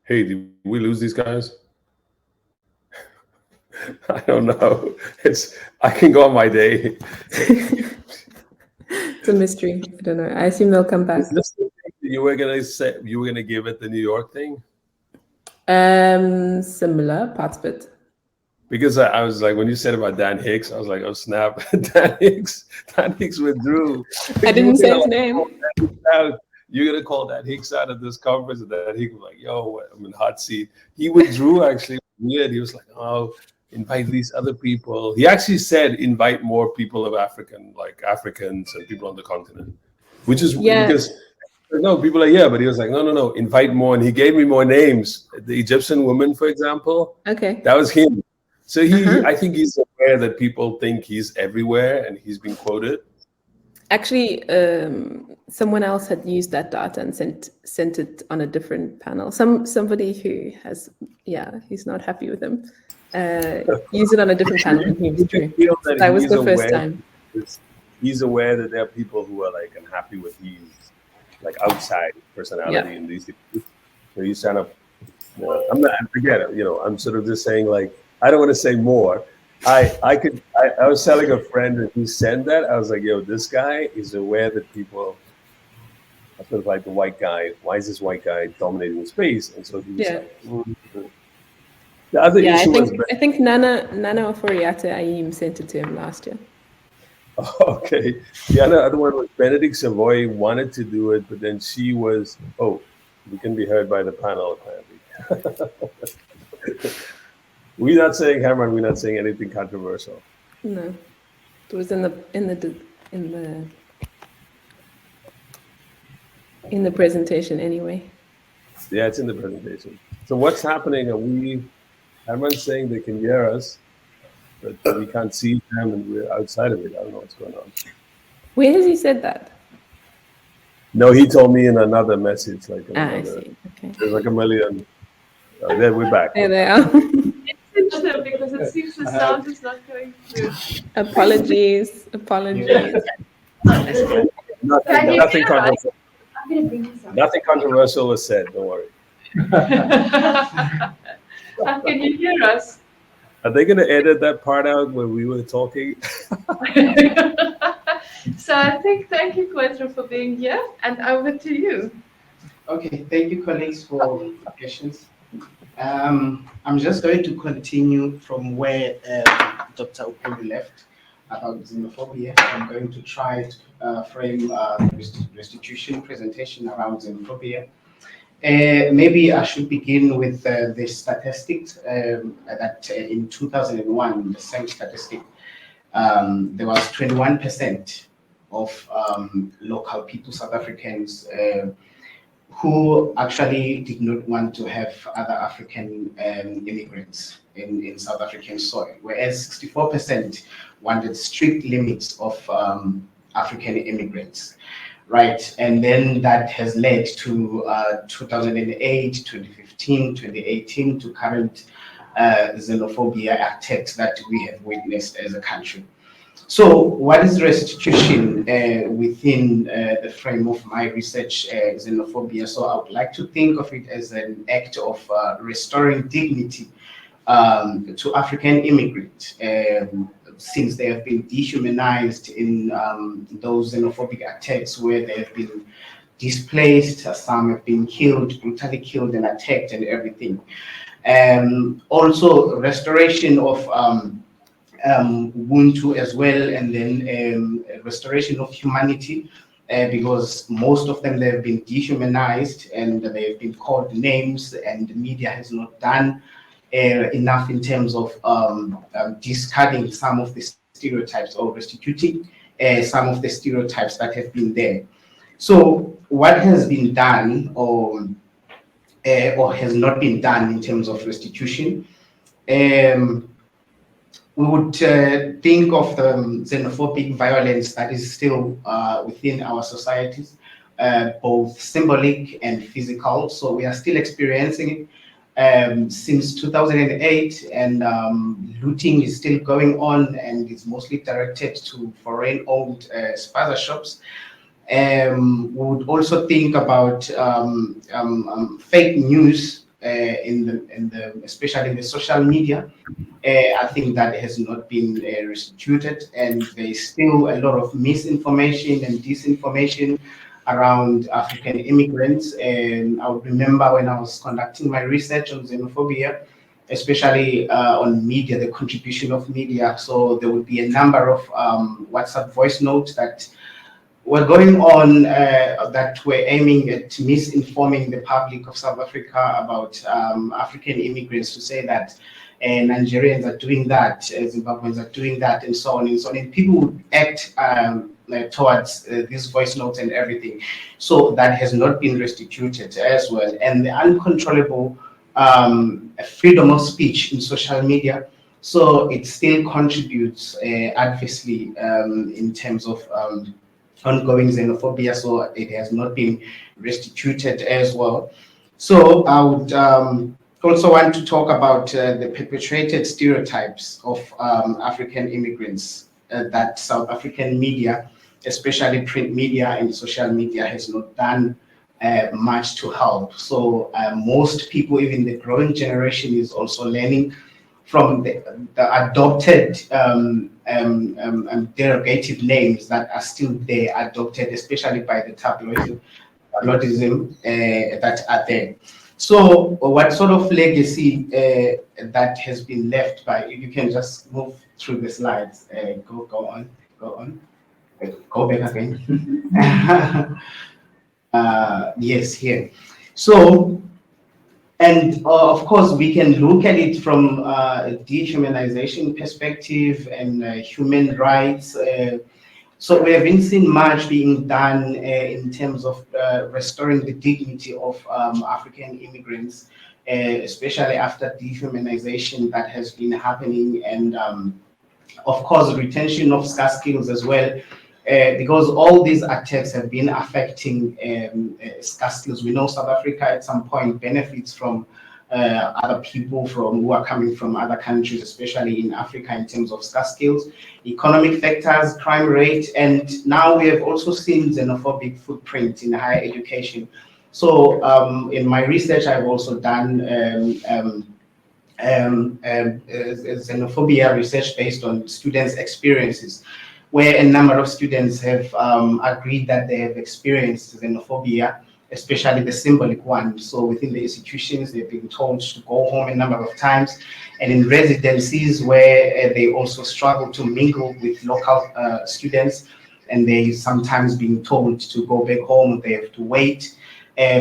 hey, did we lose these guys? I don't know. I can go on my day. It's a mystery. I don't know. I assume they'll come back. Is this the thing that you were gonna say? You were gonna give it the New York thing? Similar parts of it. Because I was like, when you said about Dan Hicks, I was like, oh snap, Dan Hicks withdrew. I didn't say his name. You're gonna call Dan Hicks out at this conference, and Dan Hicks was like, yo, I'm in hot seat. He withdrew actually. Weird. He was like, oh, invite these other people. He actually said invite more people of Africans and people on the continent, which is because no, people are but he was like, no, invite more. And he gave me more names. The Egyptian woman, for example. Okay. That was him. So I think he's aware that people think he's everywhere and he's been quoted. Actually, someone else had used that data and sent it on a different panel. Somebody who has, he's not happy with him. Used it on a different panel and he withdrew. That was the first time. He's aware that there are people who are like unhappy with his like outside personality in these things. So he's kind of, I'm not, again, I'm sort of just saying like, I don't want to say more. I was telling a friend that he sent that. I was like, yo, this guy is aware that people are sort of like the white guy. Why is this white guy dominating space? And so he was like, the other issue I think Nana Oforiatta Ayim sent it to him last year. Okay. The other one was Benedict Savoy wanted to do it, but then she was, we can be heard by the panel apparently. We're not saying, Herman, we're not saying anything controversial. No. It was in the presentation anyway. Yeah, it's in the presentation. So what's happening? Herman's saying they can hear us, but we can't see them and we're outside of it. I don't know what's going on. Where has he said that? No, he told me in another message. I see. Okay. There's like a million. There, we're back. There they are. Because it seems the sound is not going through. Apologies. Nothing controversial. Nothing controversial was said. Don't worry. Can you hear us? Are they going to edit that part out where we were talking? So I think thank you, Quetro, for being here, and over to you. Okay, thank you, colleagues, for the questions. I'm just going to continue from where Dr. Ukoli left about xenophobia. I'm going to try to frame a restitution presentation around xenophobia. Maybe I should begin with the statistics that in 2001, the same statistic, there was 21% of local people, South Africans, who actually did not want to have other African immigrants in South African soil, whereas 64% wanted strict limits of African immigrants, right? And then that has led to 2008, 2015, 2018 to current xenophobia attacks that we have witnessed as a country. So what is restitution within the frame of my research, xenophobia? So I would like to think of it as an act of restoring dignity to African immigrants, since they have been dehumanized in those xenophobic attacks where they have been displaced, some have been killed, brutally killed and attacked and everything. Also restoration of Ubuntu as well, and then restoration of humanity, because most of them, they've been dehumanized and they've been called names, and the media has not done enough in terms of discarding some of the stereotypes or restituting some of the stereotypes that have been there. So what has been done or has not been done in terms of restitution? We would think of the xenophobic violence that is still within our societies, both symbolic and physical. So we are still experiencing it since 2008, and looting is still going on, and it's mostly directed to foreign-owned spaza shops. We would also think about fake news in the especially in the social media. I think that has not been restituted, and there's still a lot of misinformation and disinformation around African immigrants. And I would remember when I was conducting my research on xenophobia, especially on media, the contribution of media. So there would be a number of WhatsApp voice notes that were going on that were aiming at misinforming the public of South Africa about African immigrants, to say that Nigerians are doing that, Zimbabweans are doing that, and so on and so on. And people would act towards these voice notes and everything. So that has not been restituted as well. And the uncontrollable freedom of speech in social media. So it still contributes adversely in terms of ongoing xenophobia. So it has not been restituted as well. So I would also want to talk about the perpetuated stereotypes of African immigrants that South African media, especially print media and social media, has not done much to help. So most people, even the growing generation, is also learning from the adopted derogative names that are still there, adopted especially by the tabloidism that are there. So what sort of legacy that has been left by, you can just move through the slides, go on, go back again. Yes, here. So, and of course, we can look at it from a dehumanization perspective and human rights. So we haven't seen much being done in terms of restoring the dignity of African immigrants, especially after dehumanization that has been happening, and of course, retention of scarce skills as well. Because all these attacks have been affecting scarce skills. We know South Africa at some point benefits from other people who are coming from other countries, especially in Africa, in terms of scarce skills, economic factors, crime rate, and now we have also seen xenophobic footprint in higher education. So in my research, I've also done xenophobia research based on students' experiences, where a number of students have agreed that they have experienced xenophobia, especially the symbolic one. So within the institutions, they've been told to go home a number of times, and in residencies where they also struggle to mingle with local students, and they sometimes being told to go back home, they have to wait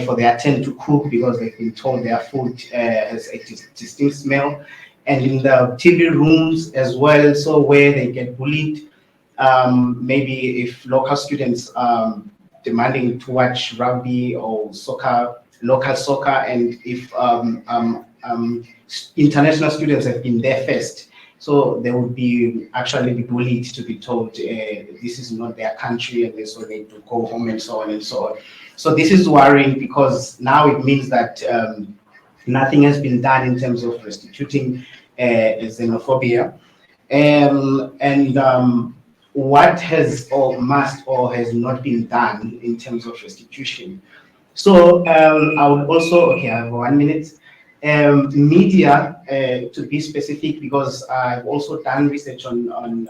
for their turn to cook because they've been told their food has a distinct smell. And in the TV rooms as well, so where they get bullied, maybe if local students demanding to watch rugby or soccer, local soccer, and if international students have been there first, so they would be actually be bullied to be told this is not their country and they so need to go home and so on and so on. So this is worrying because now it means that nothing has been done in terms of restituting xenophobia. What has or must or has not been done in terms of restitution. So I would also, okay, I have 1 minute. Media, to be specific, because I've also done research on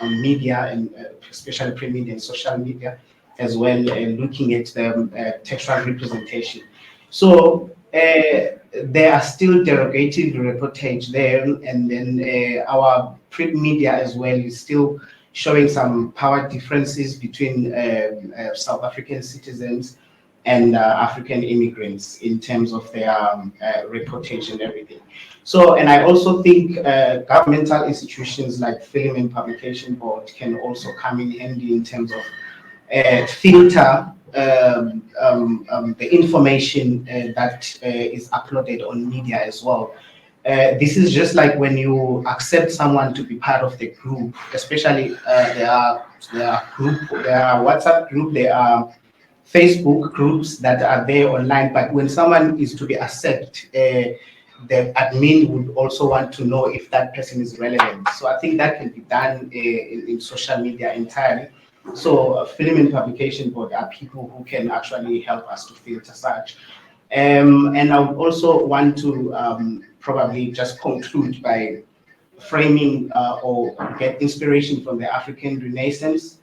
media and especially print media and social media as well, looking at the textual representation. So there are still derogative reportage there, and then our print media as well is still showing some power differences between South African citizens and African immigrants in terms of their reportage and everything. So, and I also think governmental institutions like Film and Publication Board can also come in handy in terms of filter the information that is uploaded on media as well. This is just like when you accept someone to be part of the group, especially there are WhatsApp group, there are Facebook groups that are there online, but when someone is to be accepted, the admin would also want to know if that person is relevant. So I think that can be done in social media entirely. So Film and Publication Board are people who can actually help us to filter such. And I would also want to probably just conclude by framing or get inspiration from the African Renaissance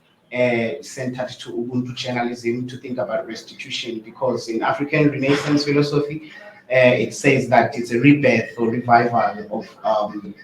centered to Ubuntu journalism to think about restitution, because in African Renaissance philosophy, it says that it's a rebirth or revival of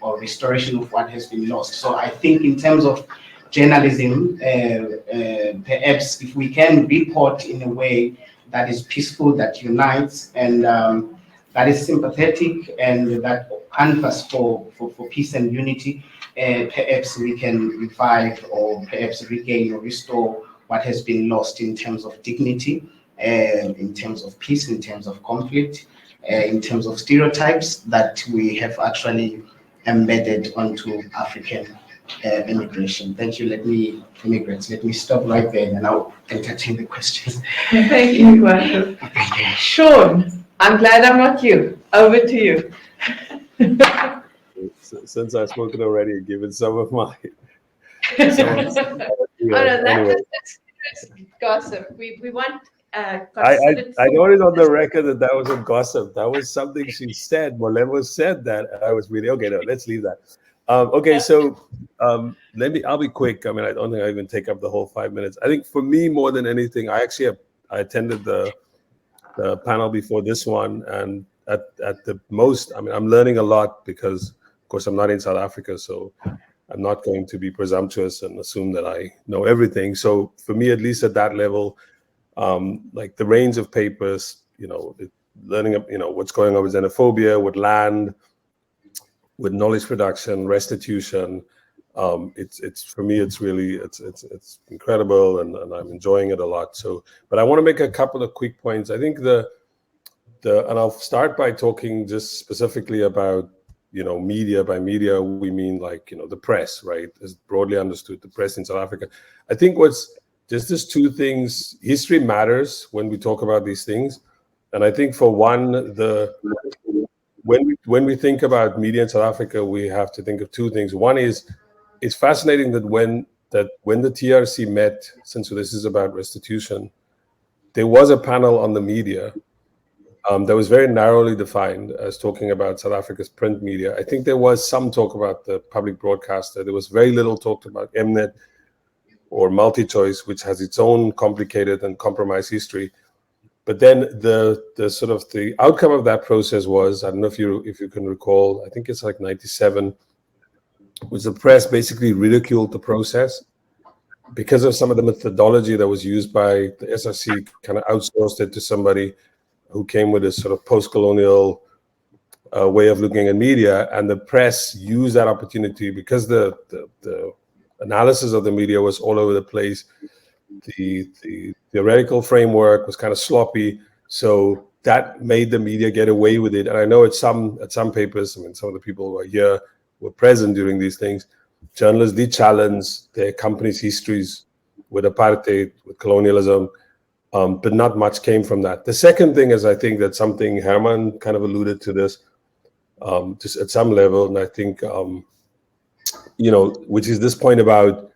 or restoration of what has been lost. So I think in terms of journalism, perhaps if we can report in a way that is peaceful, that unites, and that is sympathetic, and that canvas for peace and unity, perhaps we can revive or perhaps regain or restore what has been lost in terms of dignity, in terms of peace, in terms of conflict, in terms of stereotypes that we have actually embedded onto African immigration. Thank you. Let me stop right there and I'll entertain the questions. Thank you, Kwasho. Sean, I'm glad I'm not you. Over to you. Since I've spoken already, given some of my. Oh, no, Anyway. that's gossip. We want I considered noted on the record that was a gossip. That was something she said. Molevo said that. And I was really, okay, no, let's leave that. Okay, so I'll be quick. I mean, I don't think I even take up the whole 5 minutes. I think for me, more than anything, I attended the panel before this one, and at the most, I mean, I'm learning a lot because, of course, I'm not in South Africa, so I'm not going to be presumptuous and assume that I know everything. So for me, at least at that level, like the range of papers, learning, what's going on with xenophobia, with land, with knowledge production, restitution. It's for me, it's really, it's incredible, and I'm enjoying it a lot. So, but I want to make a couple of quick points. I think and I'll start by talking just specifically about, media. By media, we mean like, the press, right? As broadly understood, the press in South Africa. I think just two things. History matters when we talk about these things. And I think for one, when we think about media in South Africa, we have to think of two things. One is, it's fascinating that when the TRC met, since this is about restitution, there was a panel on the media that was very narrowly defined as talking about South Africa's print media. I think there was some talk about the public broadcaster. There was very little talked about Mnet or MultiChoice, which has its own complicated and compromised history. But then the sort of the outcome of that process was, I don't know if you can recall, I think it's like 97, was the press basically ridiculed the process because of some of the methodology that was used by the SRC, kind of outsourced it to somebody who came with a sort of post-colonial way of looking at media, and the press used that opportunity because the analysis of the media was all over the place. The theoretical framework was kind of sloppy, so that made the media get away with it. And I know at some papers, I mean, some of the people who are here were present during these things. Journalists did challenge their companies' histories with apartheid, with colonialism, but not much came from that. The second thing is, I think that's something Herman kind of alluded to this, just at some level, and I think, which is this point about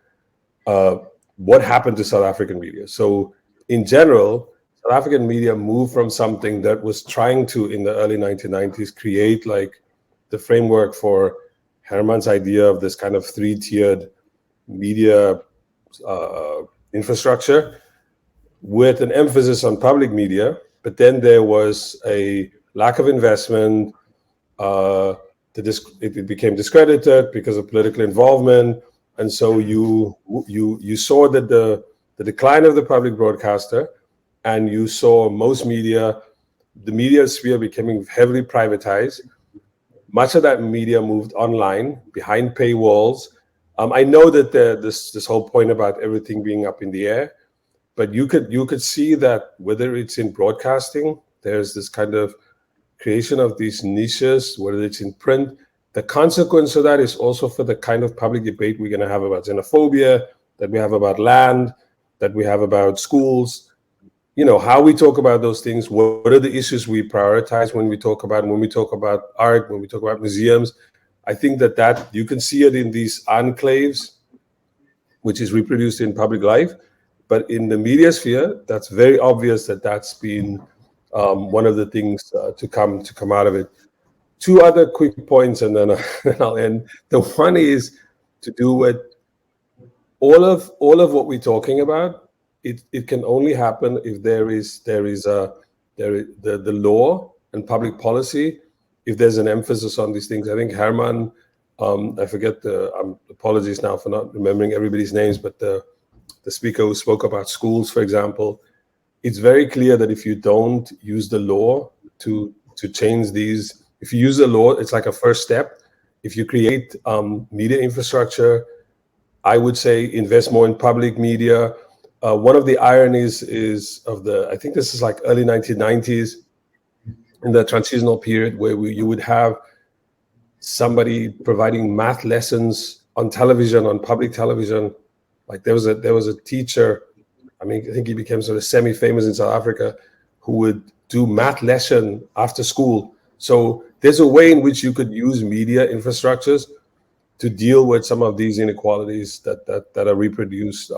what happened to South African media. So in general, South African media moved from something that was trying to, in the early 1990s, create like the framework for Herman's idea of this kind of three-tiered media infrastructure with an emphasis on public media. But then there was a lack of investment. It became discredited because of political involvement. And so you saw that the decline of the public broadcaster, and you saw the media sphere becoming heavily privatized. Much of that media moved online behind paywalls. I know that this whole point about everything being up in the air, but you could see that whether it's in broadcasting, there's this kind of creation of these niches, whether it's in print. The consequence of that is also for the kind of public debate we're going to have about xenophobia, that we have about land, that we have about schools. How we talk about those things, what are the issues we prioritize when we talk about art, when we talk about museums. I think that you can see it in these enclaves, which is reproduced in public life. But in the media sphere, that's very obvious that's been one of the things to come out of it. Two other quick points, and then I'll end. The one is to do with all of what we're talking about. It can only happen if the law and public policy, if there's an emphasis on these things. I think Herman, I forget apologies now for not remembering everybody's names, but the speaker who spoke about schools, for example, it's very clear that if you don't use the law to change these, if you use the law, it's like a first step. If you create media infrastructure, I would say invest more in public media. One of the ironies is I think this is like early 1990s, in the transitional period, where you would have somebody providing math lessons on television, on public television. Like there was a teacher, I think he became sort of semi-famous in South Africa, who would do math lesson after school. So there's a way in which you could use media infrastructures to deal with some of these inequalities that are reproduced,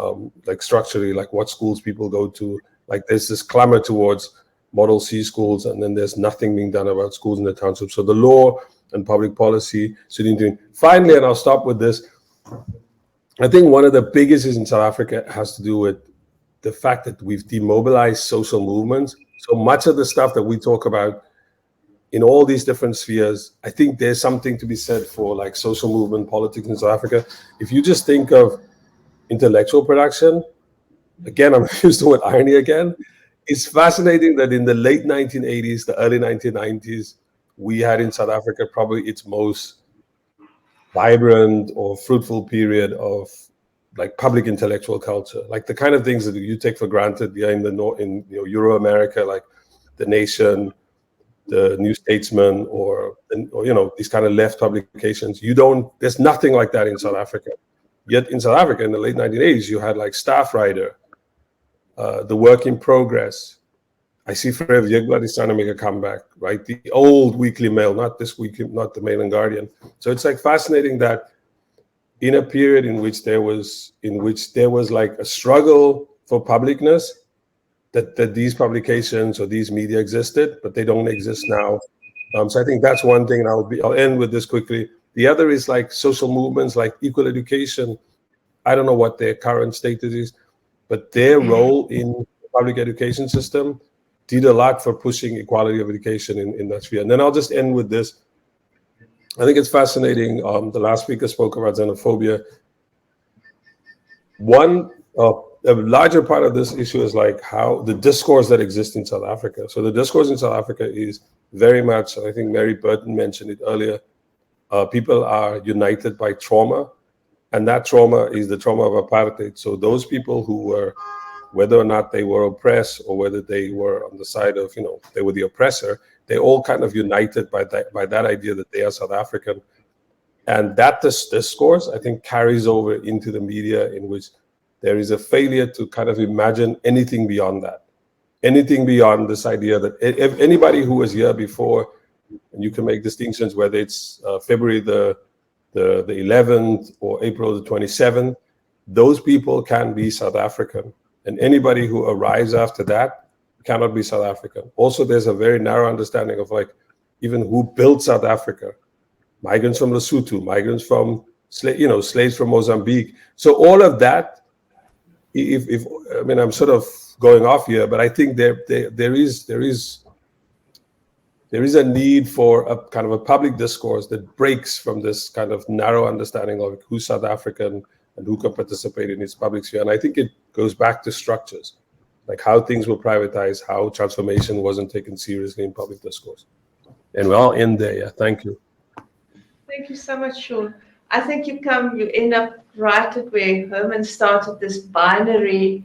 like structurally, like what schools people go to. Like there's this clamor towards Model C schools, and then there's nothing being done about schools in the township. So the law and public policy should be doing. Finally, and I'll stop with this, I think one of the biggest issues in South Africa has to do with the fact that we've demobilized social movements. So much of the stuff that we talk about in all these different spheres, I think there's something to be said for like social movement politics in South Africa. If you just think of intellectual production, again, I'm used to irony again. It's fascinating that in the late 1980s, the early 1990s, we had in South Africa probably its most vibrant or fruitful period of like public intellectual culture, like the kind of things that you take for granted in Euro America, like The Nation, the New Statesman, or these kind of left publications. There's nothing like that in South Africa. Yet in South Africa in the late 1980s, you had like Staff Writer, The Work in Progress. I see Forever Youngblood is trying to make a comeback, right? The old Weekly Mail, not this week, not the Mail and Guardian. So it's like fascinating that in a period in which there was like a struggle for publicness, that these publications or these media existed, but they don't exist now. So I think that's one thing, and I'll end with this quickly. The other is like social movements like Equal Education. I don't know what their current status is, but their role in the public education system did a lot for pushing equality of education in that sphere. And then I'll just end with this. I think it's fascinating. The last speaker spoke about xenophobia. A larger part of this issue is like how the discourse that exists in South Africa. So the discourse in South Africa is very much, I think Mary Burton mentioned it earlier, people are united by trauma, and that trauma is the trauma of apartheid. So those people who were, whether or not they were oppressed or whether they were on the side of, they were the oppressor, they all kind of united by that idea that they are South African. And that discourse, I think, carries over into the media, in which there is a failure to kind of imagine anything beyond that, anything beyond this idea that if anybody who was here before, and you can make distinctions whether it's February the 11th or April the 27th, those people can be South African. And anybody who arrives after that cannot be South African. Also, there's a very narrow understanding of like even who built South Africa. Migrants from Lesotho, migrants from slaves from Mozambique. So all of that, if I'm sort of going off here, but I think there is a need for a kind of a public discourse that breaks from this kind of narrow understanding of who's South African and who can participate in its public sphere. And I think it goes back to structures, like how things were privatized, how transformation wasn't taken seriously in public discourse. And we'll end there. Yeah, thank you. Thank you so much, Sean. I think you end up right at where Herman started, this binary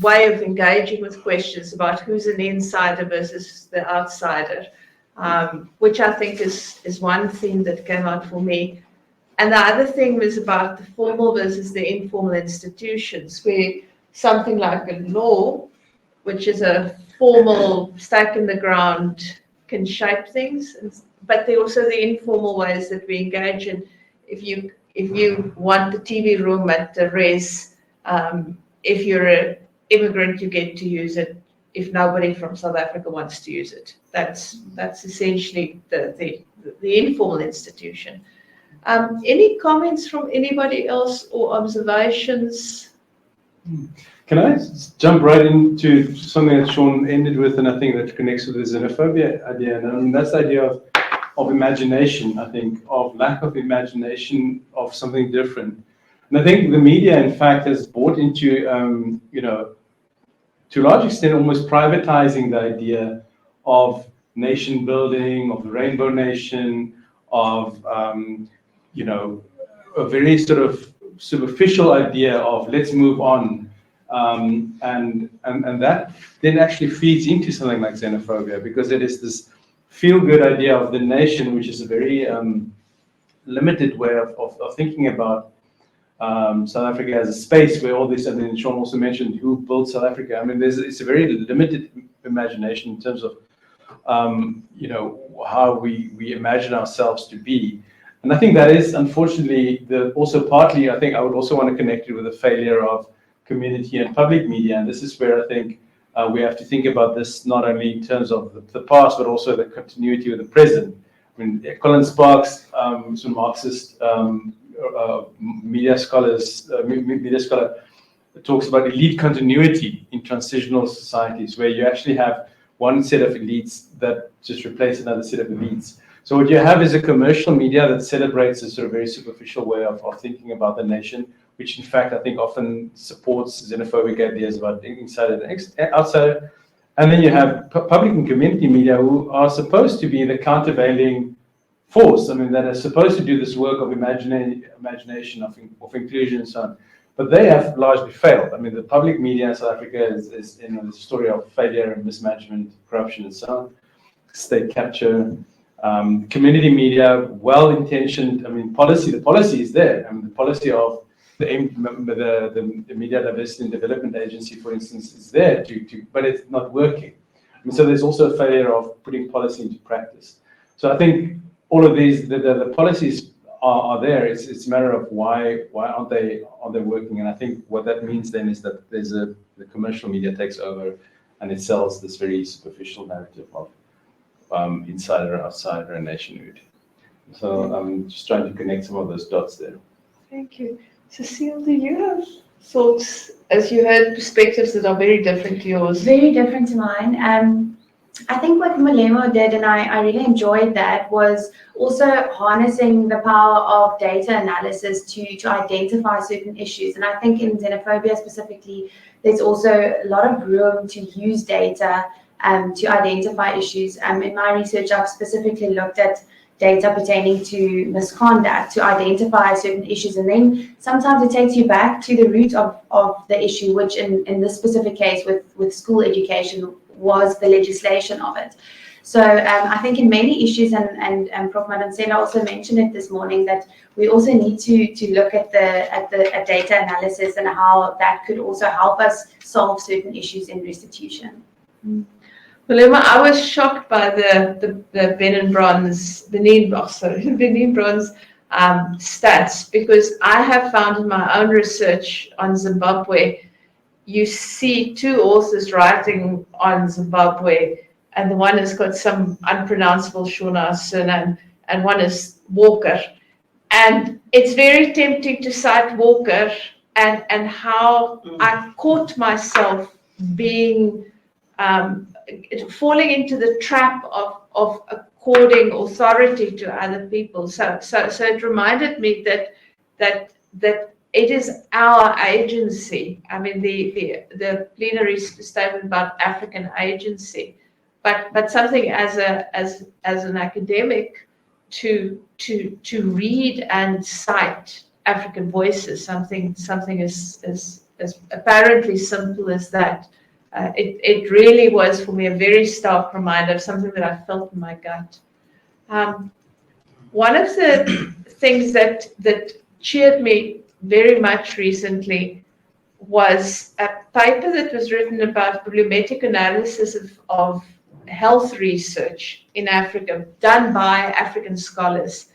way of engaging with questions about who's an insider versus the outsider, which I think is one theme that came out for me. And the other thing was about the formal versus the informal institutions, where something like a law, which is a formal stake in the ground, can shape things, but there are also the informal ways that we engage in. If you want the TV room at the res, if you're an immigrant, you get to use it. If nobody from South Africa wants to use it, that's essentially the informal institution. Any comments from anybody else or observations? Can I jump right into something that Sean ended with, and I think that connects with the xenophobia idea, and I mean, that's the idea of imagination, I think, of lack of imagination of something different. And I think the media, in fact, has bought into, to a large extent, almost privatizing the idea of nation building, of the rainbow nation, of, a very sort of superficial idea of let's move on. And that then actually feeds into something like xenophobia, because it is this feel-good idea of the nation, which is a very limited way of thinking about South Africa as a space where all this, and then Sean also mentioned who built South Africa. I mean, it's a very limited imagination in terms of, how we imagine ourselves to be. And I think that is, unfortunately, also partly, I think I would also want to connect it with the failure of community and public media. And this is where I think we have to think about this not only in terms of the past, but also the continuity of the present. I mean, Colin Sparks, who's a Marxist media scholar, talks about elite continuity in transitional societies, where you actually have one set of elites that just replace another set of elites. So what you have is a commercial media that celebrates a sort of very superficial way of thinking about the nation, which in fact I think often supports xenophobic ideas about insider and outsider. And then you have public and community media who are supposed to be the countervailing force. I mean, that are supposed to do this work of imagination, of inclusion and so on. But they have largely failed. I mean, the public media in South Africa is the story of failure and mismanagement, corruption and so on, state capture. Community media, well-intentioned, I mean, the policy is there. I mean, the policy of the Media Diversity and Development Agency, for instance, is there but it's not working. I mean, so there's also a failure of putting policy into practice. So I think all of these, the policies are there. It's a matter of why aren't they working? And I think what that means then is that the commercial media takes over and it sells this very superficial narrative of insider, outsider, and nationhood. So I'm just trying to connect some of those dots there. Thank you. Cecile, do you have thoughts, as you heard perspectives that are very different to yours? Very different to mine. I think what Malemo did, and I really enjoyed that, was also harnessing the power of data analysis to identify certain issues. And I think in xenophobia specifically, there's also a lot of room to use data to identify issues. In my research, I've specifically looked at data pertaining to misconduct to identify certain issues, and then sometimes it takes you back to the root of the issue, which in this specific case with school education was the legislation of it. So I think in many issues, and Prof. Madansela also mentioned it this morning, that we also need to look at data analysis and how that could also help us solve certain issues in restitution. Well, Emma, I was shocked by the Benin Bronze stats, because I have found in my own research on Zimbabwe, you see two authors writing on Zimbabwe, and the one has got some unpronounceable Shona surname, and one is Walker. And it's very tempting to cite Walker, and how I caught myself being falling into the trap of according authority to other people. So it reminded me that it is our agency. I mean, the plenary statement about African agency, but something as an academic to read and cite African voices, something as apparently simple as that. It really was for me a very stark reminder of something that I felt in my gut. One of the things that cheered me very much recently was a paper that was written about bibliometric analysis of health research in Africa, done by African scholars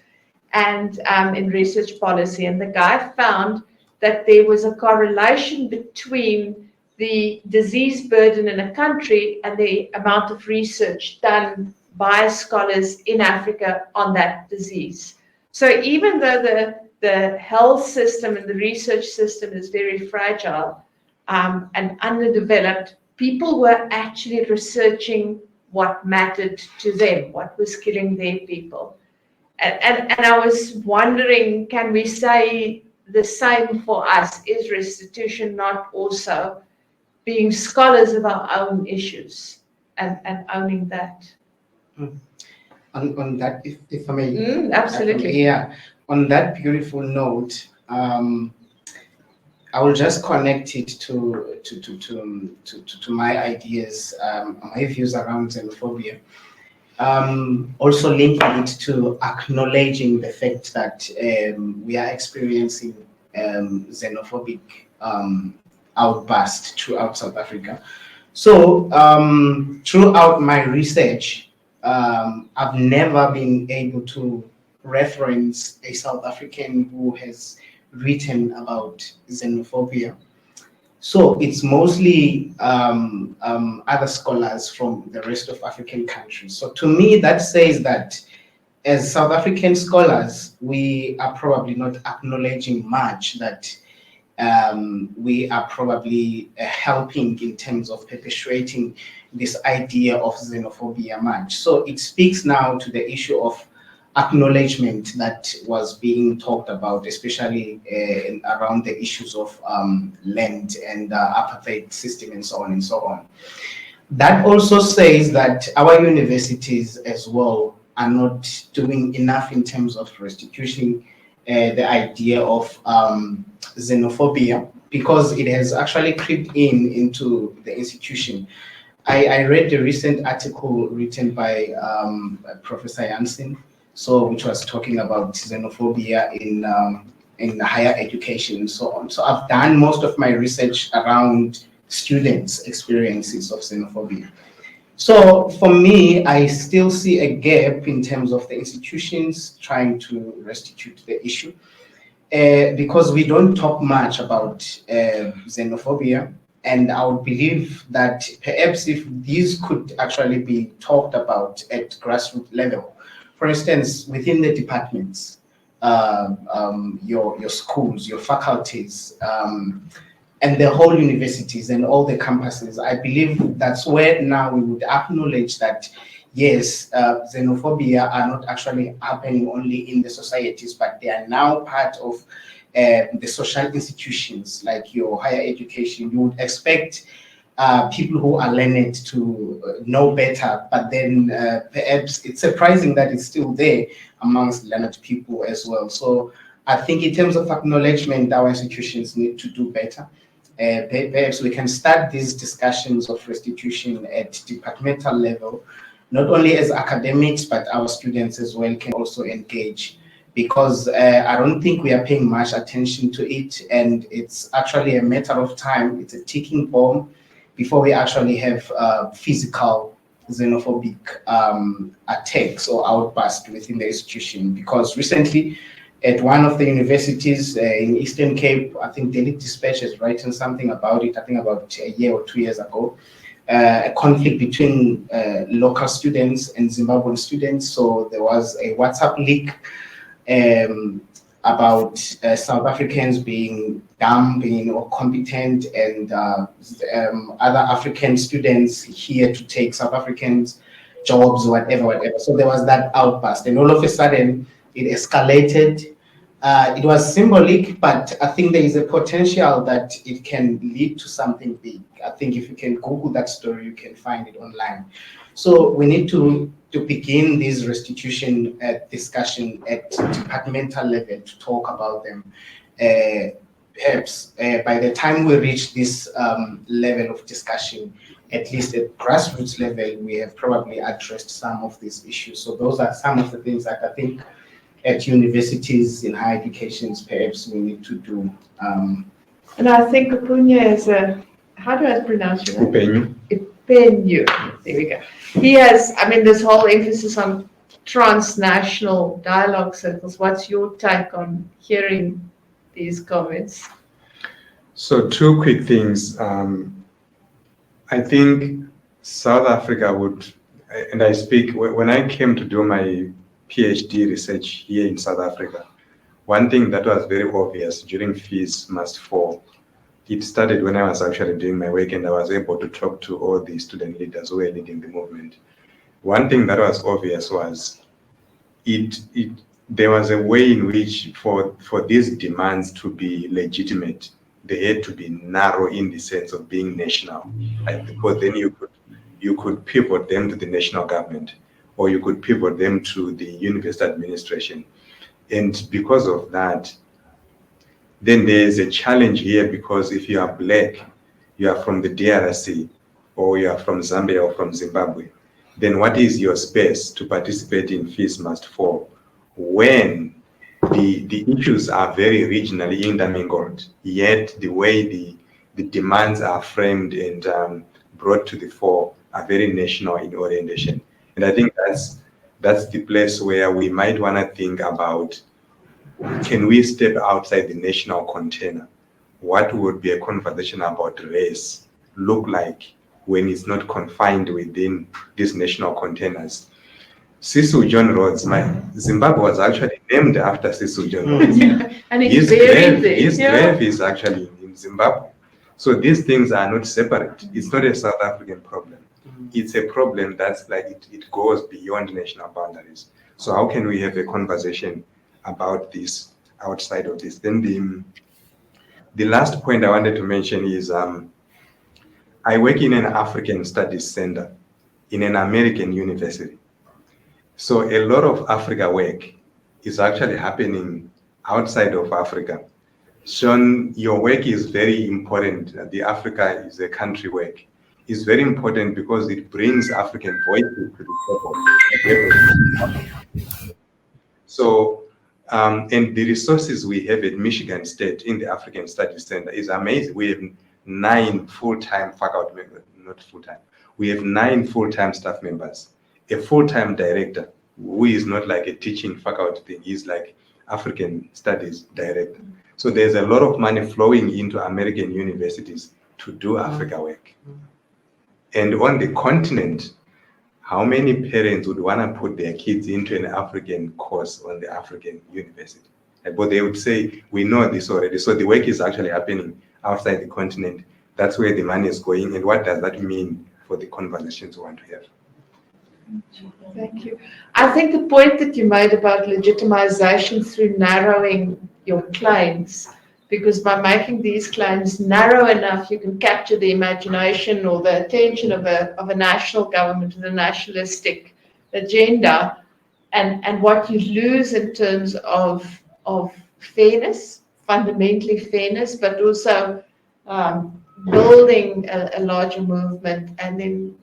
and in research policy. And the guy found that there was a correlation between the disease burden in a country and the amount of research done by scholars in Africa on that disease. So even though the health system and the research system is very fragile and underdeveloped, people were actually researching what mattered to them, what was killing their people. And I was wondering, can we say the same for us? Is restitution not also being scholars of our own issues and owning that? On that, if I may. Absolutely. Yeah. On that beautiful note, I will just connect it to my ideas, my views around xenophobia. Also linking it to acknowledging the fact that we are experiencing xenophobic outburst throughout South Africa. So throughout my research, I've never been able to reference a South African who has written about xenophobia. So it's mostly other scholars from the rest of African countries. So to me, that says that as South African scholars, we are probably not acknowledging much that we are probably helping in terms of perpetuating this idea of xenophobia much. So it speaks now to the issue of acknowledgement that was being talked about, especially around the issues of land and apartheid system and so on and so on. That also says that our universities as well are not doing enough in terms of restituting the idea of xenophobia, because it has actually crept into the institution. I read the recent article written by Professor Jansen, which was talking about xenophobia in higher education and so on. So I've done most of my research around students' experiences of xenophobia. So for me, I still see a gap in terms of the institutions trying to restitute the issue, because we don't talk much about xenophobia. And I would believe that perhaps if these could actually be talked about at grassroots level, for instance, within the departments, your schools, your faculties, and the whole universities and all the campuses, I believe that's where now we would acknowledge that, yes, xenophobia are not actually happening only in the societies, but they are now part of the social institutions like your higher education. You would expect people who are learned to know better, but then perhaps it's surprising that it's still there amongst learned people as well. So I think in terms of acknowledgement, our institutions need to do better. Perhaps we can start these discussions of restitution at departmental level, not only as academics, but our students as well can also engage, because I don't think we are paying much attention to it, and it's actually a matter of time. It's a ticking bomb before we actually have physical xenophobic attacks or outbursts within the institution. Because recently, at one of the universities in Eastern Cape, I think Daily Dispatch has written something about it, I think about a year or 2 years ago, a conflict between local students and Zimbabwean students. So there was a WhatsApp leak about South Africans being dumb, being incompetent, and other African students here to take South Africans' jobs, whatever. So there was that outburst, and all of a sudden it escalated. It was symbolic, but I think there is a potential that it can lead to something big. I think if you can Google that story, you can find it online. So we need to begin this restitution discussion at departmental level to talk about them. Perhaps by the time we reach this level of discussion, at least at grassroots level, we have probably addressed some of these issues. So those are some of the things that I think at universities in higher educations, perhaps we need to do. And I think Upunya is how do I pronounce your name? Upenyu. Upenyu. There we go. He has, this whole emphasis on transnational dialogue circles. What's your take on hearing these comments? So two quick things. I think South Africa would, and I speak, when I came to do my PhD research here in South Africa, one thing that was very obvious during Fees Must Fall, it started when I was actually doing my work and I was able to talk to all the student leaders who were leading the movement. One thing that was obvious was there was a way in which for these demands to be legitimate, they had to be narrow in the sense of being national. Because then you could pivot them to the national government, or you could pivot them to the university administration. And because of that, then there's a challenge here, because if you are Black, you are from the DRC, or you are from Zambia or from Zimbabwe, then what is your space to participate in Fees Must Fall when the issues are very regionally intermingled, yet the way the demands are framed and brought to the fore are very national in orientation. And I think that's the place where we might want to think about, can we step outside the national container? What would be a conversation about race look like when it's not confined within these national containers? Cecil John Rhodes, Zimbabwe was actually named after Cecil John Rhodes. And it's buried there. His grave is actually in Zimbabwe. So these things are not separate. It's not a South African problem. It's a problem that's like it goes beyond national boundaries. So how can we have a conversation about this outside of this? Then the last point I wanted to mention is I work in an African Studies Center in an American university. So a lot of Africa work is actually happening outside of Africa. Sean, your work is very important. The Africa is a country work. It's very important because it brings African voices to the table. So, and the resources we have at Michigan State in the African Studies Center is amazing. We have 9 full-time faculty members, not full-time. We have 9 full-time staff members, a full-time director who is not like a teaching faculty thing. He's like African Studies director. So there's a lot of money flowing into American universities to do Africa work. And on the continent, how many parents would want to put their kids into an African course on the African university? But they would say, we know this already. So the work is actually happening outside the continent. That's where the money is going. And what does that mean for the conversations we want to have? Thank you. I think the point that you made about legitimization through narrowing your claims, because by making these claims narrow enough, you can capture the imagination or the attention of a national government with a nationalistic agenda, and what you lose in terms of fairness, fundamentally fairness, but also building a larger movement, and then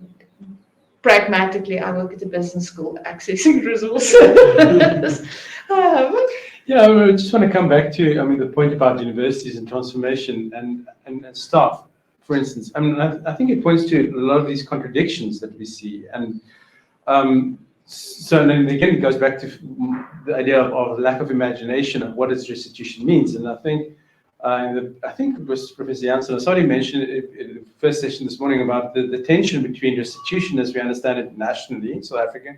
pragmatically, I work at a business school, accessing resources. Yeah, I just want to come back to, the point about universities and transformation and staff, for instance. I think it points to a lot of these contradictions that we see. And so then again, it goes back to the idea of lack of imagination of what this restitution means. And I think it was Professor Janssen, I saw you mention it in the first session this morning about the tension between restitution as we understand it nationally in South Africa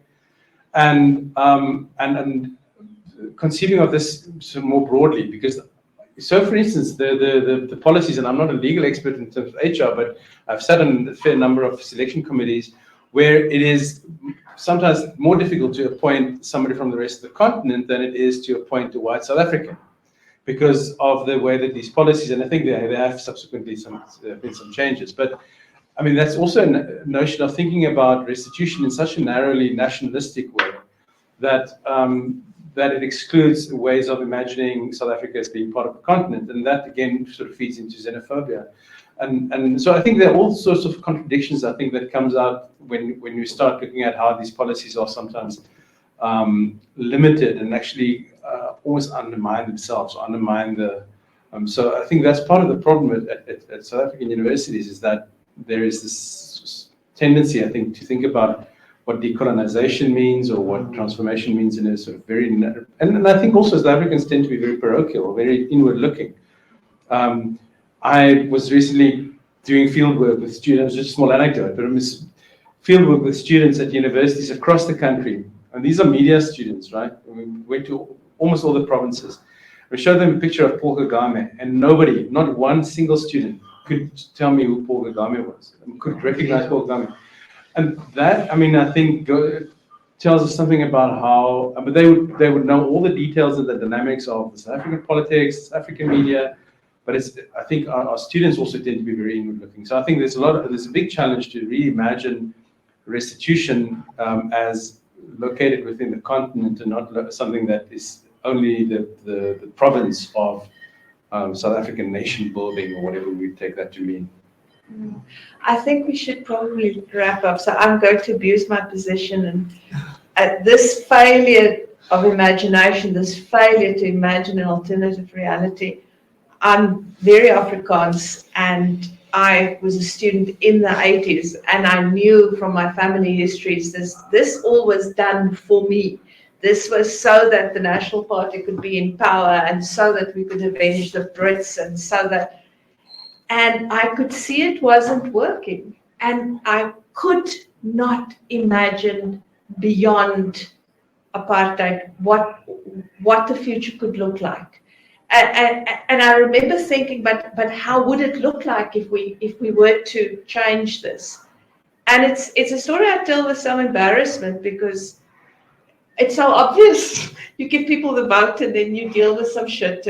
and conceiving of this more broadly, because so for instance the policies, and I'm not a legal expert in terms of HR, but I've sat on a fair number of selection committees where it is sometimes more difficult to appoint somebody from the rest of the continent than it is to appoint a white South African, because of the way that these policies, and I think there have subsequently been some changes, but that's also a notion of thinking about restitution in such a narrowly nationalistic way that that it excludes ways of imagining South Africa as being part of a continent, and that again sort of feeds into xenophobia. And so I think there are all sorts of contradictions, I think, that comes out when you start looking at how these policies are sometimes limited and actually almost undermine themselves, or undermine the... so I think that's part of the problem at South African universities, is that there is this tendency, I think, to think about what decolonization means or what transformation means in a sort of very... And I think also South Africans tend to be very parochial, very inward-looking. I was recently doing field work with students, just a small anecdote, but it was field work with students at universities across the country. And these are media students, right? We went to almost all the provinces. We showed them a picture of Paul Kagame, and nobody, not one single student, could tell me who Paul Kagame was, and could recognize Paul Kagame. And that, I mean, I think tells us something about how, but they would know all the details of the dynamics of the South African politics, South African media, but I think our students also tend to be very inward looking. So I think there's a big challenge to reimagine restitution as located within the continent and not something that is only the province of South African nation building or whatever we take that to mean. I think we should probably wrap up. So I'm going to abuse my position, and at this failure of imagination, this failure to imagine an alternative reality, I'm very Afrikaans, and I was a student in the 80s, and I knew from my family histories this all was done for me. This was so that the National Party could be in power, and so that we could avenge the Brits, and so that, and I could see it wasn't working, and I could not imagine beyond apartheid what the future could look like. And I remember thinking, but how would it look like if we were to change this? And it's a story I tell with some embarrassment, because it's so obvious. You give people the vote and then you deal with some shit,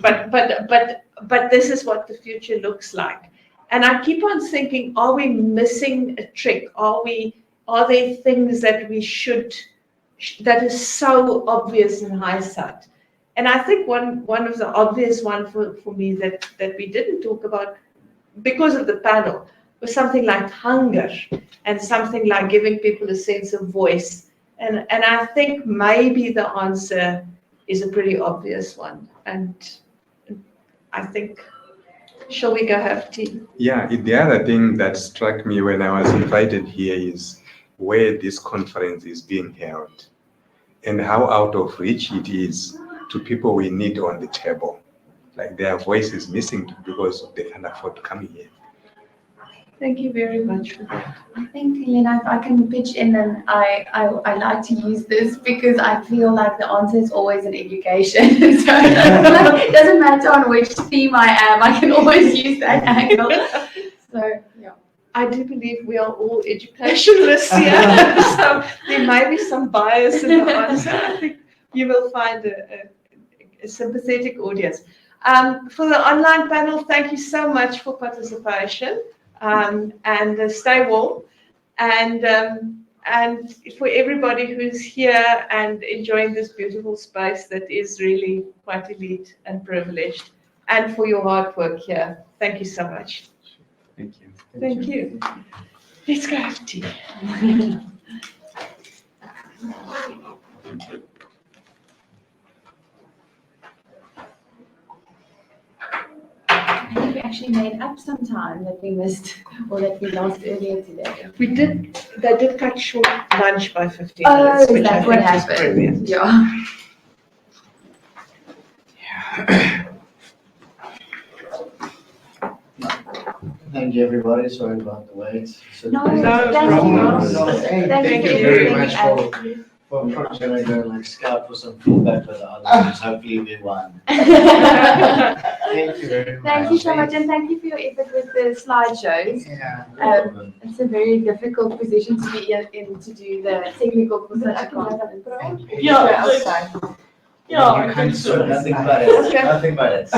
but this is what the future looks like. And I keep on thinking, are we missing a trick? Are there things that we should, that is so obvious in hindsight? And I think one of the obvious one for me that we didn't talk about because of the panel was something like hunger, and something like giving people a sense of voice. And I think maybe the answer is a pretty obvious one. And I think, shall we go have tea? Yeah, the other thing that struck me when I was invited here is where this conference is being held and how out of reach it is to people we need on the table. Like their voice is missing because they can't afford to come here. Thank you very much for that. I think, Helena, if I can pitch in, and I like to use this because I feel like the answer is always in education. So it doesn't matter on which theme I am, I can always use that angle. So, yeah. I do believe we are all educationalists here, so there may be some bias in the answer. I think you will find a sympathetic audience. For the online panel, thank you so much for participation. And stay warm, and for everybody who's here and enjoying this beautiful space that is really quite elite and privileged, and for your hard work here. Thank you so much. Thank you. Thank you. Let's go have tea. I think we actually made up some time that we missed or that we lost earlier today. They did cut short lunch by 15 Oh, minutes, which that's I what think is happened. brilliant. Yeah. Thank you, everybody. Sorry about the wait. No, thank you. Thank you very much for trying to like scout for some feedback for the others. Hopefully we won. Thank you very much. Thank you so much, and thank you for your effort with the slideshows. Yeah. It's a very difficult position to be in to do the technical for such a conference. Yeah, you can't do nothing but it. Nothing but it.